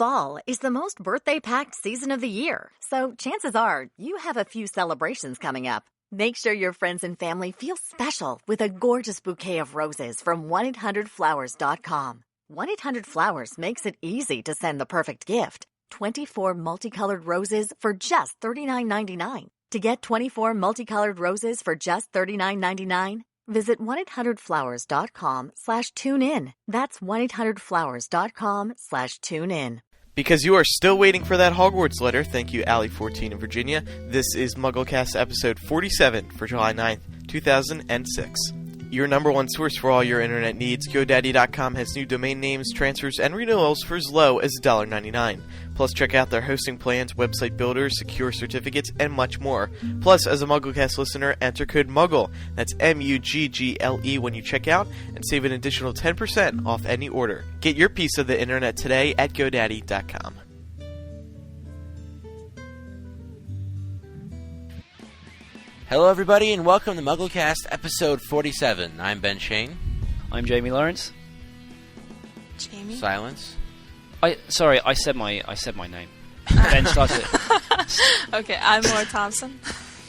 Fall is the most birthday-packed season of the year, so chances are you have a few celebrations coming up. Make sure your friends and family feel special with a gorgeous bouquet of roses from 1-800-Flowers.com. 1-800-Flowers makes it easy to send the perfect gift. 24 multicolored roses for just $39.99. To get 24 multicolored roses for just $39.99, visit 1-800-Flowers.com/tune-in. That's 1-800-Flowers.com/tune-in. Because you are still waiting for that Hogwarts letter, thank you, Allie14 in Virginia. This is MuggleCast episode 47 for July 9th, 2006. Your number one source for all your internet needs, GoDaddy.com has new domain names, transfers, and renewals for as low as $1.99. Plus, check out their hosting plans, website builders, secure certificates, and much more. Plus, as a MuggleCast listener, enter code MUGGLE, that's MUGGLE when you check out, and save an additional 10% off any order. Get your piece of the internet today at GoDaddy.com. Hello everybody and welcome to MuggleCast episode 47. I'm Ben Shane. I'm Jamie Lawrence. Jamie? Silence. I said my name. Ben started it. Okay, I'm Laura Thompson.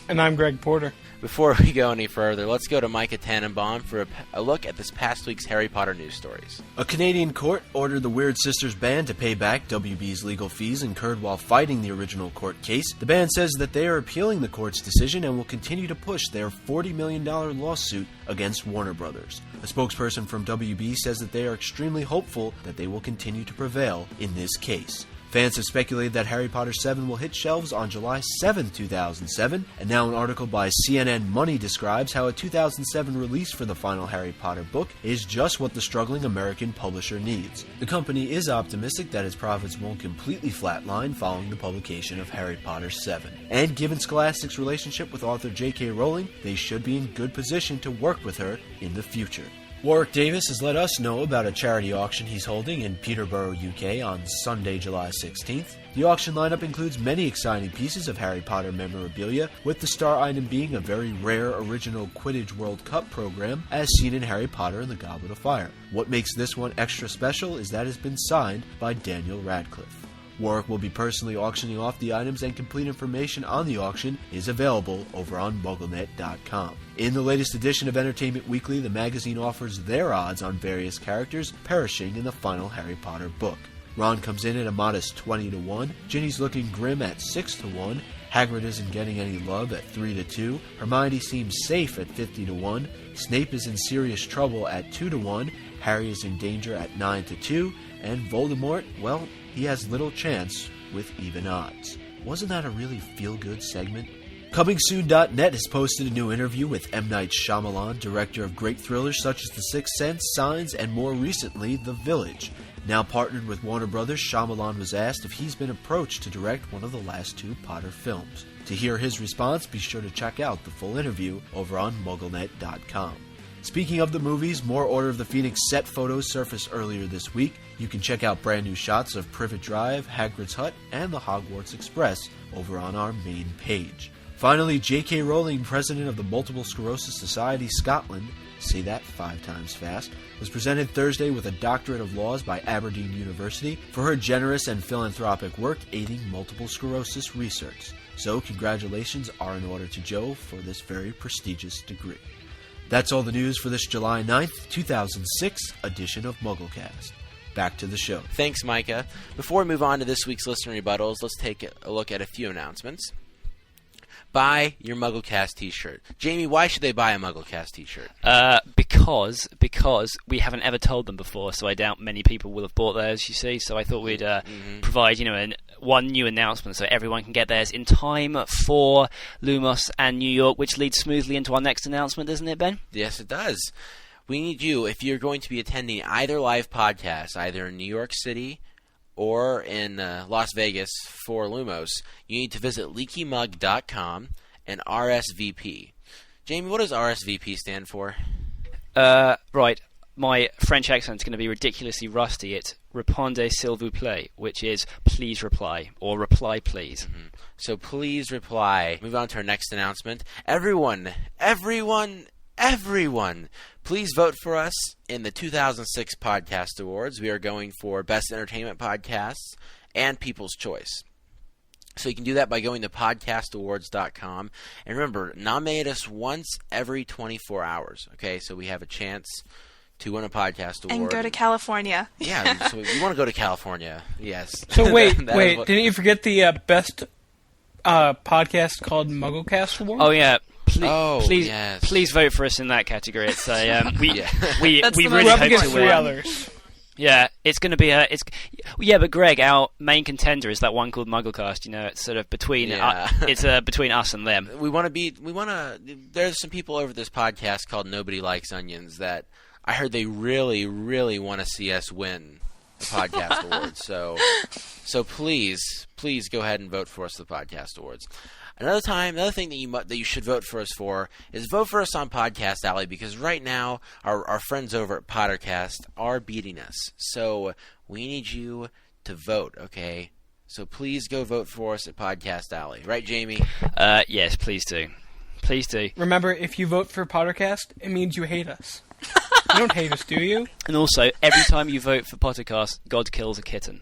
And I'm Greg Porter. Before we go any further, let's go to Micah Tannenbaum for a look at this past week's Harry Potter news stories. A Canadian court ordered the Weird Sisters band to pay back WB's legal fees incurred while fighting the original court case. The band says that they are appealing the court's decision and will continue to push their $40 million lawsuit against Warner Brothers. A spokesperson from WB says that they are extremely hopeful that they will continue to prevail in this case. Fans have speculated that Harry Potter 7 will hit shelves on July 7, 2007, and now an article by CNN Money describes how a 2007 release for the final Harry Potter book is just what the struggling American publisher needs. The company is optimistic that its profits won't completely flatline following the publication of Harry Potter 7. And given Scholastic's relationship with author J.K. Rowling, they should be in good position to work with her in the future. Warwick Davis has let us know about a charity auction he's holding in Peterborough, UK on Sunday, July 16th. The auction lineup includes many exciting pieces of Harry Potter memorabilia, with the star item being a very rare original Quidditch World Cup program as seen in Harry Potter and the Goblet of Fire. What makes this one extra special is that it's been signed by Daniel Radcliffe. Warwick will be personally auctioning off the items, and complete information on the auction is available over on MuggleNet.com. In the latest edition of Entertainment Weekly, the magazine offers their odds on various characters perishing in the final Harry Potter book. Ron comes in at a modest 20-1, Ginny's looking grim at 6-1, Hagrid isn't getting any love at 3-2, Hermione seems safe at 50-1, Snape is in serious trouble at 2-1, Harry is in danger at 9-2, and Voldemort, well, he has little chance with even odds. Wasn't that a really feel-good segment? ComingSoon.net has posted a new interview with M. Night Shyamalan, director of great thrillers such as The Sixth Sense, Signs, and more recently, The Village. Now partnered with Warner Brothers, Shyamalan was asked if he's been approached to direct one of the last two Potter films. To hear his response, be sure to check out the full interview over on MuggleNet.com. Speaking of the movies, more Order of the Phoenix set photos surfaced earlier this week. You can check out brand new shots of Privet Drive, Hagrid's Hut, and the Hogwarts Express over on our main page. Finally, J.K. Rowling, president of the Multiple Sclerosis Society Scotland, say that 5 times fast, was presented Thursday with a Doctorate of Laws by Aberdeen University for her generous and philanthropic work aiding multiple sclerosis research. So congratulations are in order to Jo for this very prestigious degree. That's all the news for this July 9th, 2006 edition of MuggleCast. Back to the show. Thanks, Micah. Before we move on to this week's listener rebuttals, let's take a look at a few announcements. Buy your MuggleCast t-shirt. Jamie, why should they buy a MuggleCast t-shirt? Because we haven't ever told them before, so I doubt many people will have bought theirs, you see. So I thought we'd provide, one new announcement so everyone can get theirs in time for Lumos and New York, which leads smoothly into our next announcement, doesn't it, Ben? Yes, it does. We need you, if you're going to be attending either live podcast, either in New York City or in Las Vegas for Lumos, you need to visit leakymug.com and RSVP. Jamie, what does RSVP stand for? Right. My French accent's going to be ridiculously rusty. It's Répondez s'il vous plaît, which is please reply, or reply please. Mm-hmm. So please reply. Move on to our next announcement. Everyone, please vote for us in the 2006 Podcast Awards. We are going for Best Entertainment Podcasts and People's Choice. So you can do that by going to podcastawards.com. And remember, nominate us once every 24 hours. Okay, so we have a chance to win a podcast award. And go to California. Yeah, so you want to go to California. Yes. So wait, What... didn't you forget the best podcast called MuggleCast award? Oh yeah. Please, yes. please vote for us in that category. It's we That's we the really most We're up hope against to three win. others. Yeah, it's going to be but Greg, our main contender is that one called MuggleCast. You know, it's sort of between between us and them. There's some people over this podcast called Nobody Likes Onions that I heard they really, really want to see us win the podcast awards. So please go ahead and vote for us at the podcast awards. Another thing that you should vote for us for is vote for us on Podcast Alley, because right now our friends over at Pottercast are beating us. So we need you to vote, okay? So please go vote for us at Podcast Alley. Right, Jamie? Yes, please do. Please do. Remember, if you vote for Pottercast, it means you hate us. You don't hate us, do you? And also, every time you vote for Pottercast, God kills a kitten.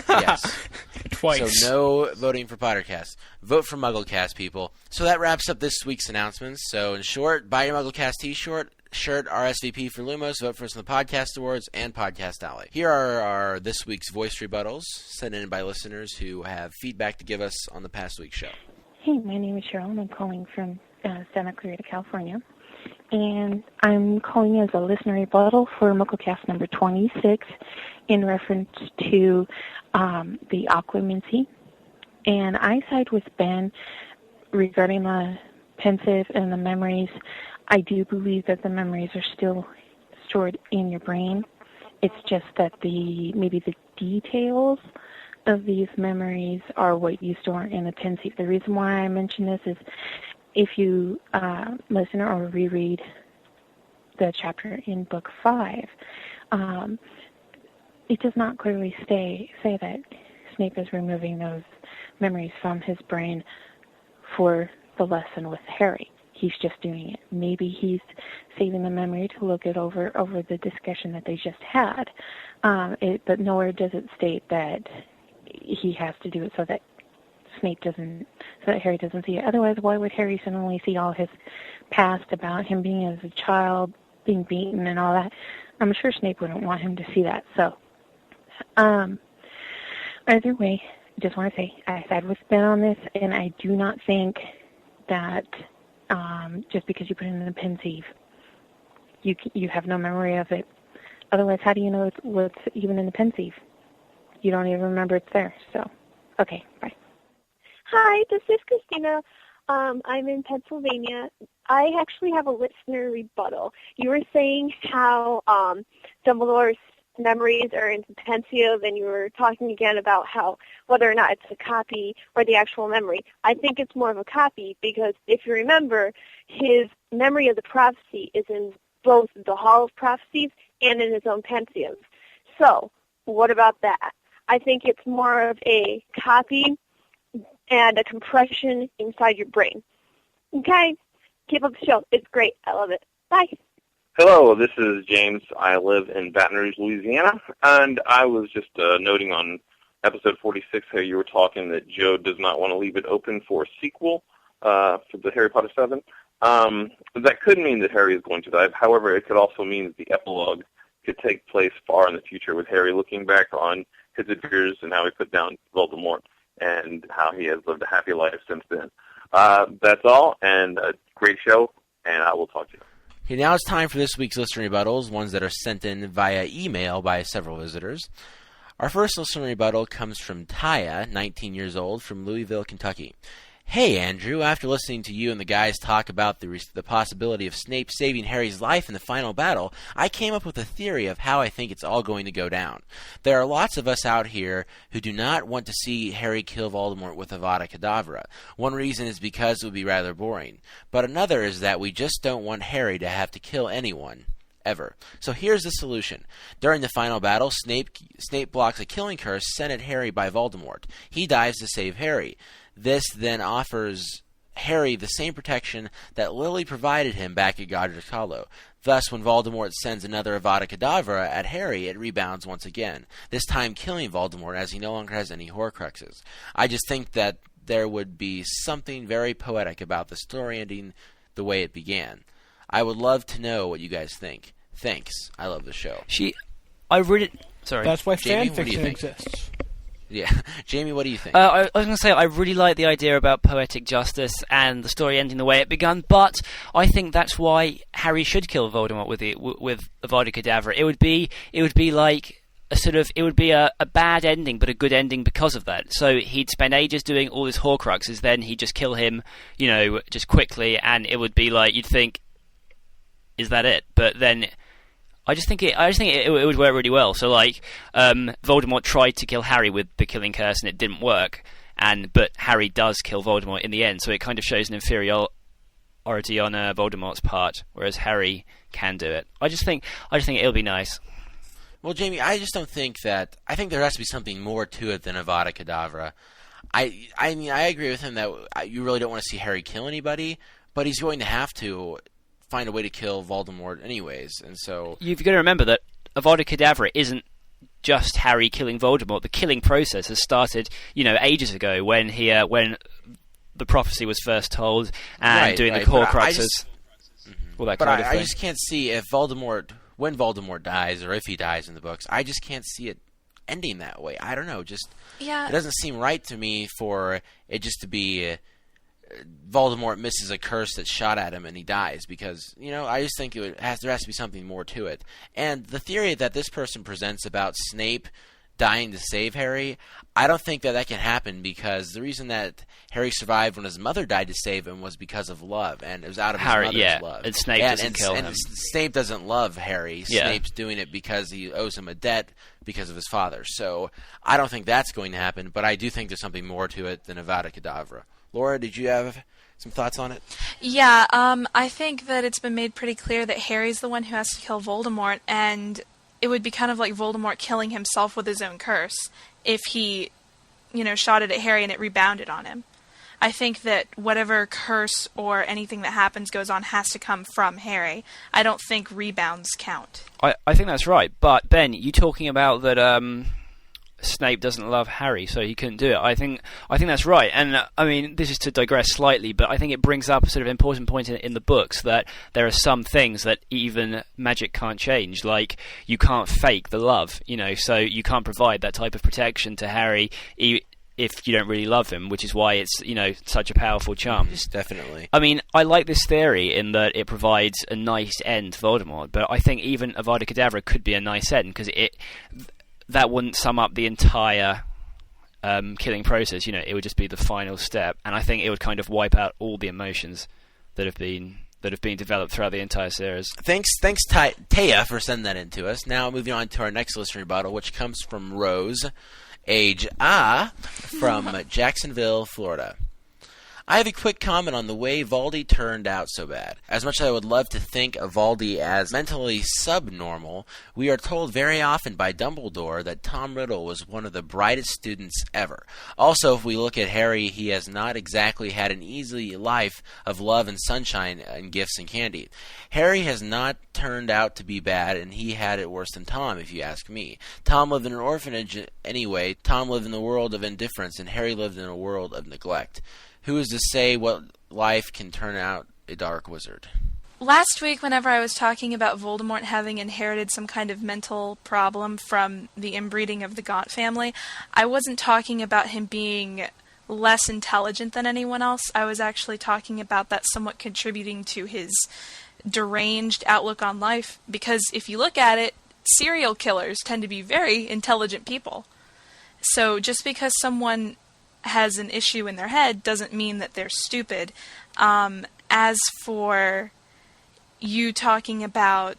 Yes. Twice. So no voting for Pottercast. Vote for MuggleCast, people. So that wraps up this week's announcements. So in short, buy your MuggleCast t-shirt, RSVP for Lumos, vote for us in the Podcast Awards, and Podcast Alley. Here are our this week's voice rebuttals sent in by listeners who have feedback to give us on the past week's show. Hey, my name is Cheryl, and I'm calling from Santa Clarita, California. And I'm calling as a listener rebuttal for MuggleCast number 26 in reference to the Aquamancy. And I side with Ben regarding the pensive and the memories. I do believe that the memories are still stored in your brain. It's just that maybe the details of these memories are what you store in a pensieve. The reason why I mention this is if you listen or reread the chapter in Book 5, it does not clearly say that Snape is removing those memories from his brain for the lesson with Harry. He's just doing it. Maybe he's saving the memory to look it over the discussion that they just had. But nowhere does it state that he has to do it so that Harry doesn't see it. Otherwise, why would Harry suddenly see all his past about him being as a child, being beaten and all that? I'm sure Snape wouldn't want him to see that. So, either way, I just want to say I side with Ben on this, and I do not think that just because you put it in the pensieve, you have no memory of it. Otherwise, how do you know what's even in the pensieve? You don't even remember it's there. So, okay, bye. Hi, this is Christina. I'm in Pennsylvania. I actually have a listener rebuttal. You were saying how Dumbledore's memories are in pensieve, and you were talking again about how whether or not it's a copy or the actual memory. I think it's more of a copy because if you remember, his memory of the prophecy is in both the Hall of Prophecies and in his own pensieve. So, what about that? I think it's more of a copy and a compression inside your brain. Okay? Keep up the show. It's great. I love it. Bye. Hello, this is James. I live in Baton Rouge, Louisiana, and I was just noting on episode 46 how you were talking that Joe does not want to leave it open for a sequel for the Harry Potter 7. That could mean that Harry is going to die. However, it could also mean that the epilogue could take place far in the future with Harry looking back on his adventures and how he put down Voldemort and how he has lived a happy life since then. That's all, and a great show, and I will talk to you. Okay, now it's time for this week's listener rebuttals, ones that are sent in via email by several visitors. Our first listener rebuttal comes from Taya, 19 years old, from Louisville, Kentucky. Hey, Andrew, after listening to you and the guys talk about the possibility of Snape saving Harry's life in the final battle, I came up with a theory of how I think it's all going to go down. There are lots of us out here who do not want to see Harry kill Voldemort with Avada Kedavra. One reason is because it would be rather boring. But another is that we just don't want Harry to have to kill anyone. Ever. So here's the solution. During the final battle, Snape blocks a killing curse sent at Harry by Voldemort. He dives to save Harry. This then offers Harry the same protection that Lily provided him back at Godric's Hollow. Thus, when Voldemort sends another Avada Kedavra at Harry, it rebounds once again, this time killing Voldemort as he no longer has any Horcruxes. I just think that there would be something very poetic about the story ending the way it began. I would love to know what you guys think. Thanks. I love the show. Sorry. That's why Jamie, fan fiction exists. Yeah. Jamie, what do you think? I was going to say, I really like the idea about poetic justice and the story ending the way it begun, but I think that's why Harry should kill Voldemort with Avada Kedavra. It would be like it would be a bad ending, but a good ending because of that. So he'd spend ages doing all his Horcruxes, then he'd just kill him, just quickly, and it would be like, you'd think, is that it? But then I just think it would work really well. So Voldemort tried to kill Harry with the killing curse and it didn't work, but Harry does kill Voldemort in the end. So it kind of shows an inferiority on Voldemort's part, whereas Harry can do it. I just think it'll be nice. Well, Jamie, I just don't think that. I think there has to be something more to it than Avada Kedavra. I mean, I agree with him that you really don't want to see Harry kill anybody, but he's going to have to find a way to kill Voldemort anyways, and so you've got to remember that Avada Kedavra isn't just Harry killing Voldemort. The killing process has started, ages ago when the prophecy was first told and doing the Horcruxes. I just can't see when Voldemort dies, or if he dies in the books. I just can't see it ending that way. I don't know. It doesn't seem right to me for it just to be. Voldemort misses a curse that's shot at him and he dies because, I just think there has to be something more to it. And the theory that this person presents about Snape dying to save Harry, I don't think that can happen because the reason that Harry survived when his mother died to save him was because of love, and it was out of his mother's love. And Snape doesn't kill him. And Snape doesn't love Harry. Yeah. Snape's doing it because he owes him a debt because of his father. So I don't think that's going to happen, but I do think there's something more to it than Avada Kedavra. Laura, did you have some thoughts on it? Yeah, I think that it's been made pretty clear that Harry's the one who has to kill Voldemort, and it would be kind of like Voldemort killing himself with his own curse if he, shot it at Harry and it rebounded on him. I think that whatever curse or anything that happens goes on has to come from Harry. I don't think rebounds count. I think that's right, but Ben, you talking about that Snape doesn't love Harry, so he couldn't do it. I think that's right, and I mean, this is to digress slightly, but I think it brings up a sort of important point in the books that there are some things that even magic can't change, like you can't fake the love, so you can't provide that type of protection to Harry if you don't really love him, which is why it's such a powerful charm. Yes, definitely. I mean, I like this theory in that it provides a nice end to Voldemort, but I think even Avada Kedavra could be a nice end because that wouldn't sum up the entire killing process. It would just be the final step, and I think it would kind of wipe out all the emotions that have been developed throughout the entire series. Thanks, Taya, for sending that in to us. Now moving on to our next listener rebuttal, which comes from Rose, age from Jacksonville, Florida. I have a quick comment on the way Valdi turned out so bad. As much as I would love to think of Valdi as mentally subnormal, we are told very often by Dumbledore that Tom Riddle was one of the brightest students ever. Also, if we look at Harry, he has not exactly had an easy life of love and sunshine and gifts and candy. Harry has not turned out to be bad, and he had it worse than Tom, if you ask me. Tom lived in an orphanage anyway. Tom lived in the world of indifference, and Harry lived in a world of neglect. Who is to say what life can turn out a dark wizard? Last week, whenever I was talking about Voldemort having inherited some kind of mental problem from the inbreeding of the Gaunt family, I wasn't talking about him being less intelligent than anyone else. I was actually talking about that somewhat contributing to his deranged outlook on life, because if you look at it, serial killers tend to be very intelligent people. So just because someone has an issue in their head doesn't mean that they're stupid. As for you talking about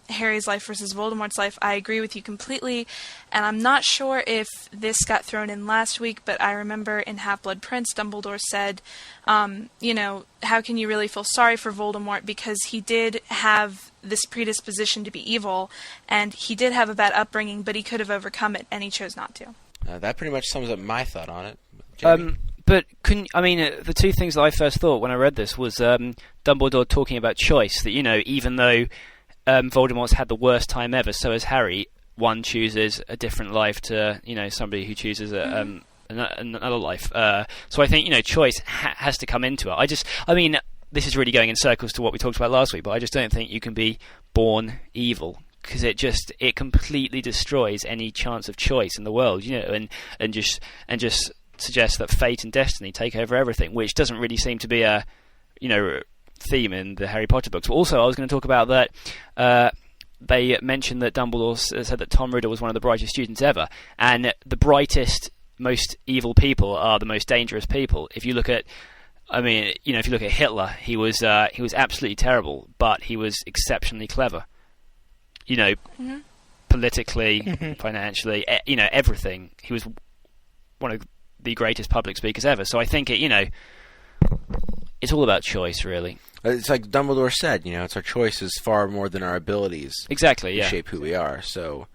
Harry's life versus Voldemort's life, I agree with you completely, and I'm not sure if this got thrown in last week, but I remember in Half-Blood Prince, Dumbledore said, how can you really feel sorry for Voldemort, because he did have this predisposition to be evil, and he did have a bad upbringing, but he could have overcome it, and he chose not to. That pretty much sums up my thought on it. But the two things that I first thought when I read this was Dumbledore talking about choice, that even though Voldemort's had the worst time ever. So has Harry. One chooses a different life to, somebody who chooses another life. So I think, choice has to come into it. This is really going in circles to what we talked about last week, but I just don't think you can be born evil, because it completely destroys any chance of choice in the world, and just suggests that fate and destiny take over everything, which doesn't really seem to be a, theme in the Harry Potter books. But also, I was going to talk about that. They mentioned that Dumbledore said that Tom Riddle was one of the brightest students ever, and the brightest, most evil people are the most dangerous people. If you look at if you look at Hitler, he was absolutely terrible, but he was exceptionally clever. Politically, financially, everything. He was one of the greatest public speakers ever. So I think it's all about choice, really. It's like Dumbledore said, it's our choices far more than our abilities. Exactly, to shape who we are. So,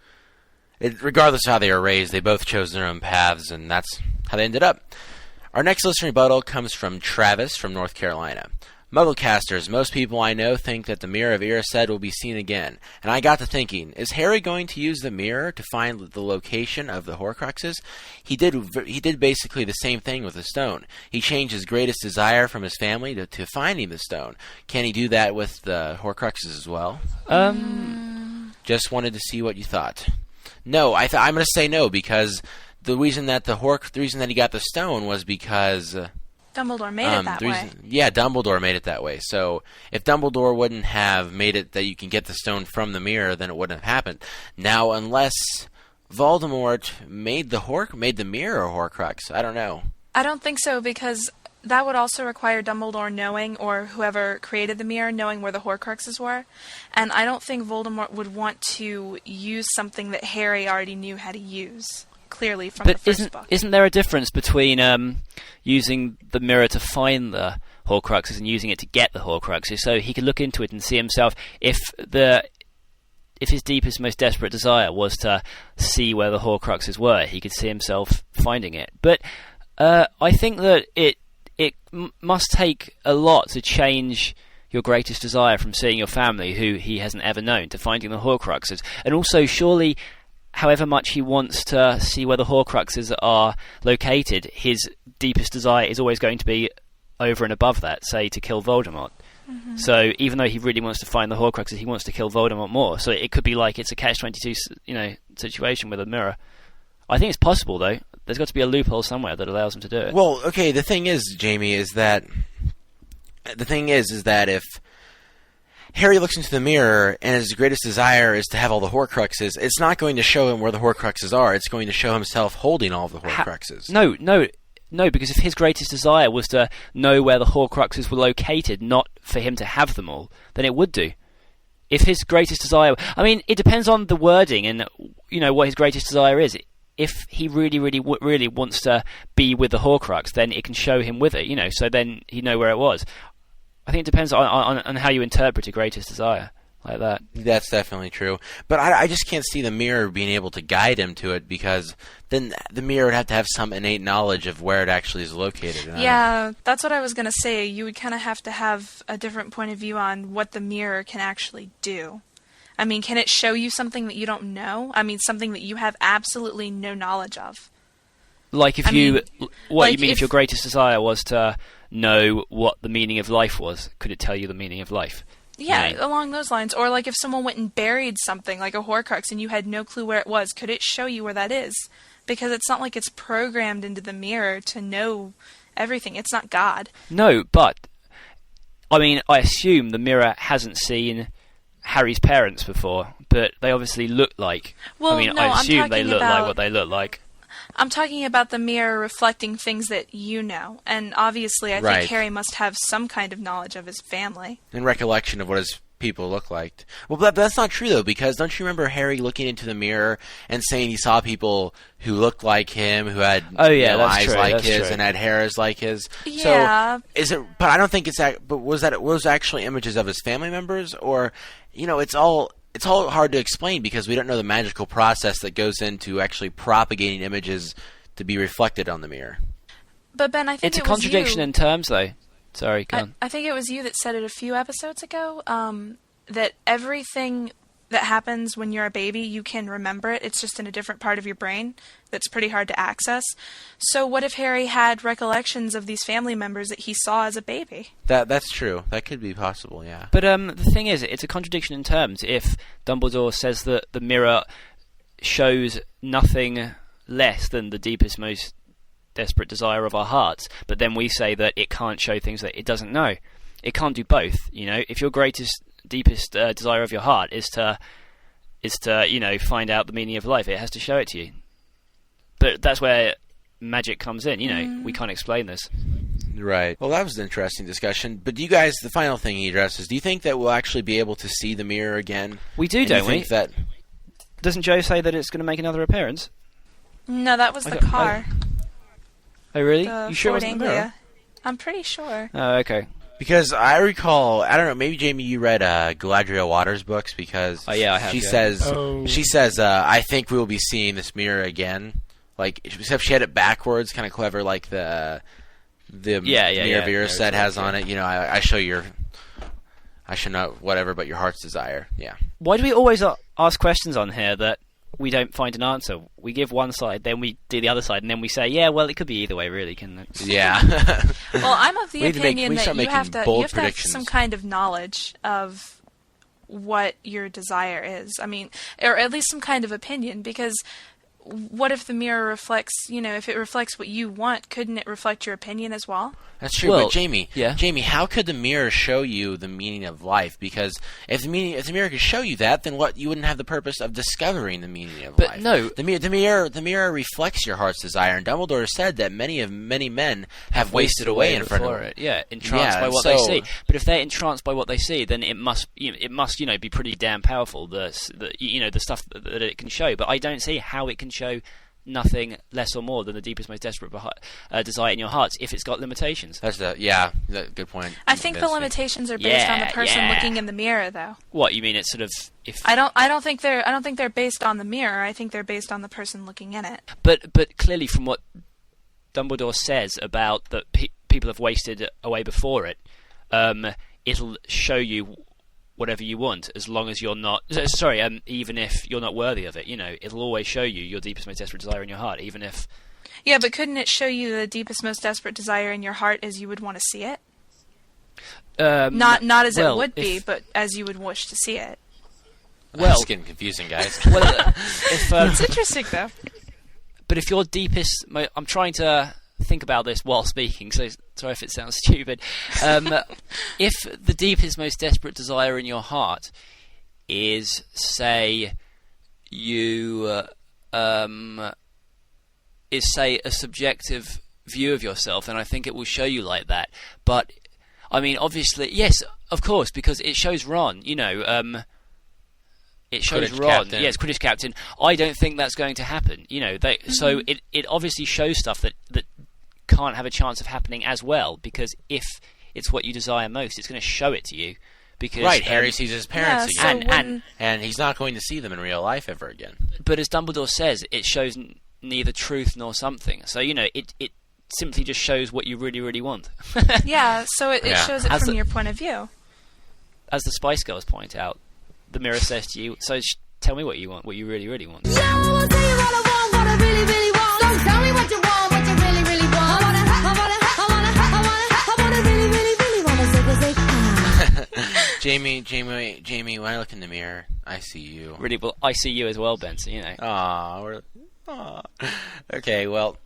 regardless of how they were raised, they both chose their own paths, and that's how they ended up. Our next listener rebuttal comes from Travis from North Carolina. MuggleCasters, most people I know think that the Mirror of Erised will be seen again, and I got to thinking, is Harry going to use the mirror to find the location of the Horcruxes? He did basically the same thing with the stone. He changed his greatest desire from his family to finding the stone. Can he do that with the Horcruxes as well? Just wanted to see what you thought. No, I'm going to say no, because the reason that he got the stone was because Dumbledore made it that way. Yeah, Dumbledore made it that way. So if Dumbledore wouldn't have made it that you can get the stone from the mirror, then it wouldn't have happened. Now, unless Voldemort made the mirror a Horcrux, I don't know. I don't think so, because that would also require Dumbledore knowing, or whoever created the mirror, knowing where the Horcruxes were. And I don't think Voldemort would want to use something that Harry already knew how to use. Clearly from the first book. Isn't there a difference between using the mirror to find the Horcruxes and using it to get the Horcruxes? So he could look into it and see himself, if his deepest, most desperate desire was to see where the Horcruxes were, he could see himself finding it. But I think that it must take a lot to change your greatest desire from seeing your family, who he hasn't ever known, to finding the Horcruxes. And also, surely, however much he wants to see where the Horcruxes are located, his deepest desire is always going to be over and above that, say, to kill Voldemort. Mm-hmm. So even though he really wants to find the Horcruxes, he wants to kill Voldemort more. So it could be like it's a catch-22, situation with a mirror. I think it's possible, though. There's got to be a loophole somewhere that allows him to do it. Well, okay, the thing is, Jamie, is that if Harry looks into the mirror, and his greatest desire is to have all the Horcruxes, it's not going to show him where the Horcruxes are. It's going to show himself holding all of the Horcruxes. No, because if his greatest desire was to know where the Horcruxes were located, not for him to have them all, then it would do. If his greatest desire... it depends on the wording and, what his greatest desire is. If he really, really, really wants to be with the Horcrux, then it can show him with it, so then he'd know where it was. I think it depends on how you interpret your greatest desire, like that. That's definitely true. But I just can't see the mirror being able to guide him to it, because then the mirror would have to have some innate knowledge of where it actually is located. Yeah, that's what I was going to say. You would kind of have to have a different point of view on what the mirror can actually do. Can it show you something that you don't know? Something that you have absolutely no knowledge of. Like if you mean if your greatest desire was to know what the meaning of life was, could it tell you the meaning of life? Yeah, along those lines. Or like if someone went and buried something, like a Horcrux, and you had no clue where it was, could it show you where that is? Because it's not like it's programmed into the mirror to know everything. It's not God. No, but I assume the mirror hasn't seen Harry's parents before, but they obviously look like... I assume they look like what they look like. I'm talking about the mirror reflecting things that you know, and obviously I think Harry must have some kind of knowledge of his family. And recollection of what his people look like. Well, but that's not true, though, because don't you remember Harry looking into the mirror and saying he saw people who looked like him, who had eyes like his and had hairs like his? Yeah. So, is it... But I don't think it's that... But was actually images of his family members? Or, it's all hard to explain because we don't know the magical process that goes into actually propagating images to be reflected on the mirror. But Ben, I think it's a contradiction in terms, though. Sorry, go on. I think it was you that said it a few episodes ago, that everything that happens when you're a baby, you can remember it. It's just in a different part of your brain that's pretty hard to access. So what if Harry had recollections of these family members that he saw as a baby? That's true. That could be possible, yeah. But the thing is, it's a contradiction in terms. If Dumbledore says that the mirror shows nothing less than the deepest, most desperate desire of our hearts, but then we say that it can't show things that it doesn't know. It can't do both, you know. If your deepest desire of your heart is to find out the meaning of life, it has to show it to you. But that's where magic comes in, you know. We can't explain this. Right. Well, that was an interesting discussion. But do you guys, the final thing he addresses, do you think that we'll actually be able to see the mirror again? We do, don't we? That... Doesn't Joe say that it's going to make another appearance? No, that was the car. Oh, really? The You sure it Ford wasn't the mirror? Anglia. I'm pretty sure. Oh, okay. Because I recall, I don't know, maybe Jamie, you read Galadriel Waters' books because I have, she yeah. says, I think we will be seeing this mirror again. Like, except she had it backwards, kind of clever, like the Mirror of Erised has on it. You know, I should know whatever, but your heart's desire. Yeah. Why do we always ask questions on here that we don't find an answer? We give one side, then we do the other side, and then we say, yeah, well, it could be either way, really, couldn't it? Yeah. Well, I'm of the opinion that you have to have some kind of knowledge of what your desire is. I mean, or at least some kind of opinion, because what if the mirror reflects, you know, if it reflects what you want, couldn't it reflect your opinion as well? That's true, but Jamie, how could the mirror show you the meaning of life? Because if the mirror could show you that, then you wouldn't have the purpose of discovering the meaning of life. But no, the mirror reflects your heart's desire, and Dumbledore said that many men have wasted away in front of it. Yeah, entranced by what they see. But if they're entranced by what they see, then it must be pretty damn powerful. The stuff that it can show. But I don't see how it can show nothing less or more than the deepest, most desperate desire in your hearts if it's got limitations. Good point. I think the limitations are based on the person looking in the mirror, though. What you mean? It's sort of if I don't think they're based on the mirror. I think they're based on the person looking in it. But clearly, from what Dumbledore says about that people have wasted away before it, it'll show you whatever you want, as long as you're not... even if you're not worthy of it, you know, it'll always show you your deepest, most desperate desire in your heart, even if... Yeah, but couldn't it show you the deepest, most desperate desire in your heart as you would want to see it? Not as it would be, but as you would wish to see it. Well, it's getting confusing, guys. It's interesting, though. But if your deepest... I'm trying to think about this while speaking, so sorry if it sounds stupid. If the deepest, most desperate desire in your heart is, say, a subjective view of yourself, then I think it will show you like that. But I mean, obviously, yes, of course, because it shows Ron. You know, it shows Quidditch Ron. captain. Yes, Quidditch captain. I don't think that's going to happen. You know, so it obviously shows stuff that can't have a chance of happening as well, because if it's what you desire most, it's going to show it to you. Because Harry sees his parents again, and he's not going to see them in real life ever again. But as Dumbledore says, it shows neither truth nor something. So, you know, it simply just shows what you really, really want. Yeah, so it shows it from your point of view. As the Spice Girls point out, the mirror says to you, so tell me what you want, what you really, really want. Yeah, I will tell you what I want, what I really, really want. So tell me what you want, what you really, really want. I want to really, really, really want to zig. Jamie, when I look in the mirror, I see you. Really, well, I see you as well, Ben, so, you know. Aww. Okay, well,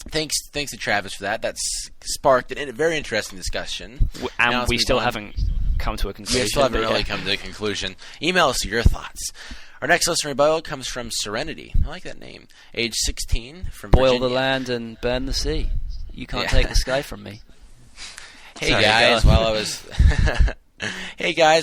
thanks to Travis for that. That's sparked a very interesting discussion. And we still haven't come to a conclusion. We still haven't really come to a conclusion. Email us your thoughts. Our next listener rebuttal comes from Serenity. I like that name. Age 16, from Boil Virginia. the land and burn the sea. You can't take the sky from me. Hey guys,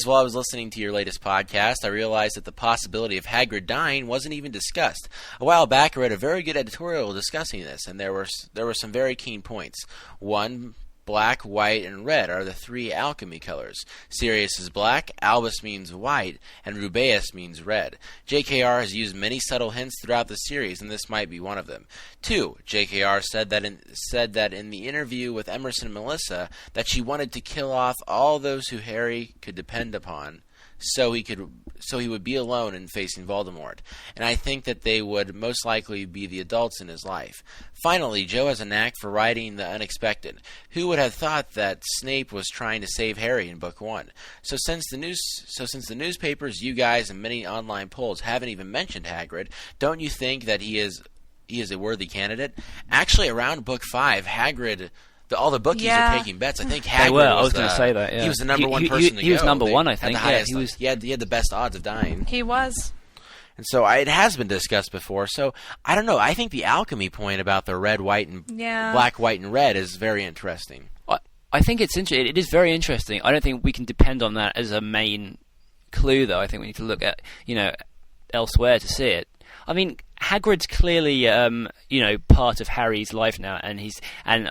while I was listening to your latest podcast, I realized that the possibility of Hagrid dying wasn't even discussed. A while back, I read a very good editorial discussing this, and there were some very keen points. One, black, white, and red are the three alchemy colors. Sirius is black, Albus means white, and Rubeus means red. JKR has used many subtle hints throughout the series, and this might be one of them. 2. JKR said that in the interview with Emerson and Melissa that she wanted to kill off all those who Harry could depend upon so he would be alone and facing Voldemort. And I think that they would most likely be the adults in his life. Finally, Joe has a knack for writing the unexpected. Who would have thought that Snape was trying to save Harry in book 1? So since the newspapers, you guys, and many online polls haven't even mentioned Hagrid, don't you think that he is a worthy candidate? Actually, around book 5, Hagrid, all the bookies are taking bets. I think Hagrid They were. I was going to say that. Yeah. He was the number one person to go. He was number one, I think. He had the best odds of dying. He was. And so it has been discussed before. So I don't know. I think the alchemy point about the red, white, and black, white, and red is very interesting. I think it is very interesting. I don't think we can depend on that as a main clue, though. I think we need to look at elsewhere to see it. I mean, Hagrid's clearly part of Harry's life now, and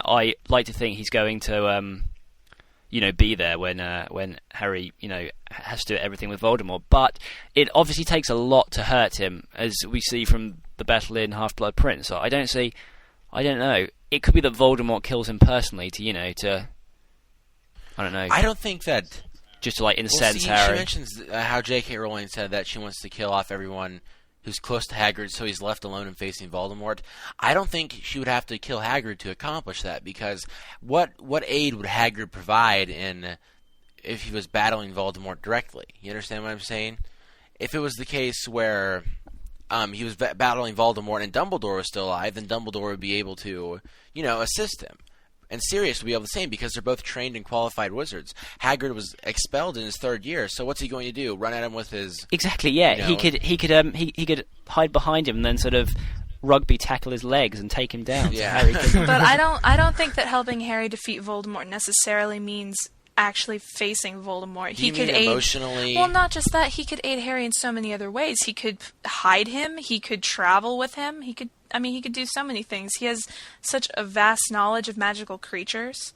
I like to think he's going to be there when Harry has to do everything with Voldemort. But it obviously takes a lot to hurt him, as we see from the battle in Half-Blood Prince. So I don't know. It could be that Voldemort kills him personally to I don't know. I don't think that just to incense Harry. She mentions how J.K. Rowling said that she wants to kill off everyone who's close to Hagrid, so he's left alone and facing Voldemort. I don't think she would have to kill Hagrid to accomplish that, because what aid would Hagrid provide if he was battling Voldemort directly? You understand what I'm saying? If it was the case where he was battling Voldemort and Dumbledore was still alive, then Dumbledore would be able to, assist him. And Sirius would be able to same, because they're both trained and qualified wizards. Hagrid was expelled in his 3rd year, so what's he going to do? Run at him with his exactly? Yeah, he could hide behind him and then sort of rugby tackle his legs and take him down. Yeah, so but I don't think that helping Harry defeat Voldemort necessarily means actually facing Voldemort. He could aid emotionally. Well, not just that. He could aid Harry in so many other ways. He could hide him. He could travel with him. He could do so many things. He has such a vast knowledge of magical creatures.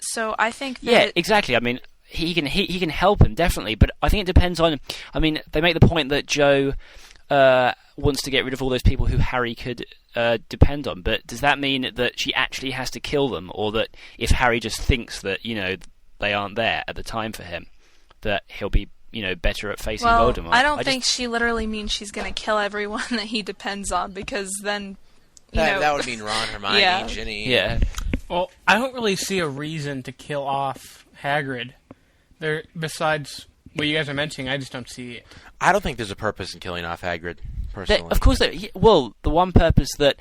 So I think that exactly. I mean, he can help him definitely, but I think it depends on. I mean, they make the point that Joe wants to get rid of all those people who Harry could depend on, but does that mean that she actually has to kill them, or that if Harry just thinks that they aren't there at the time for him, that he'll be better at facing Voldemort? I don't think she literally means she's going to kill everyone that he depends on, because then that would mean Ron, Hermione, Ginny. Yeah. Well, I don't really see a reason to kill off Hagrid. Besides what you guys are mentioning, I just don't see it. I don't think there's a purpose in killing off Hagrid, personally. Of course, the one purpose the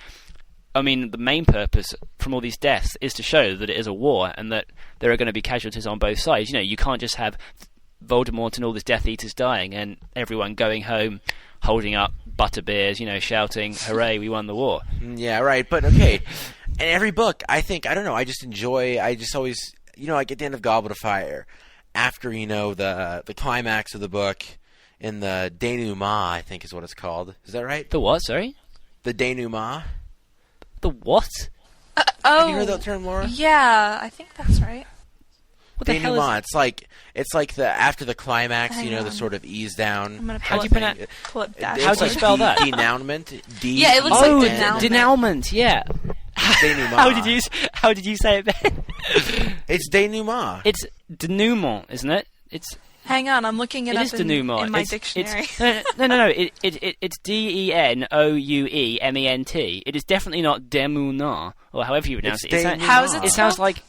main purpose from all these deaths is to show that it is a war and that there are going to be casualties on both sides. You can't just have Voldemort and all these Death Eaters dying and everyone going home holding up butterbeers, shouting, "Hooray, we won the war." Yeah, right. But okay, in every book, I just always, like at the end of Goblet of Fire, after the climax of the book in the denouement, I think is what it's called. Is that right? The what? Sorry. The denouement. The what? Have you heard that term, Laura? Yeah, I think that's right. What the hell is... It's like the after the climax, the sort of ease down. I'm gonna How do you pull it back. How do you spell that? Denouement. Yeah, it looks like denouement. Denouement. Yeah. Denouement. How did you say it, Ben? It's denouement. It's denouement, isn't it? It's. Hang on, I'm looking it up in my dictionary. No. It's DENOUEMENT. It is definitely not demoulin, or however you pronounce it. How is it? It sounds like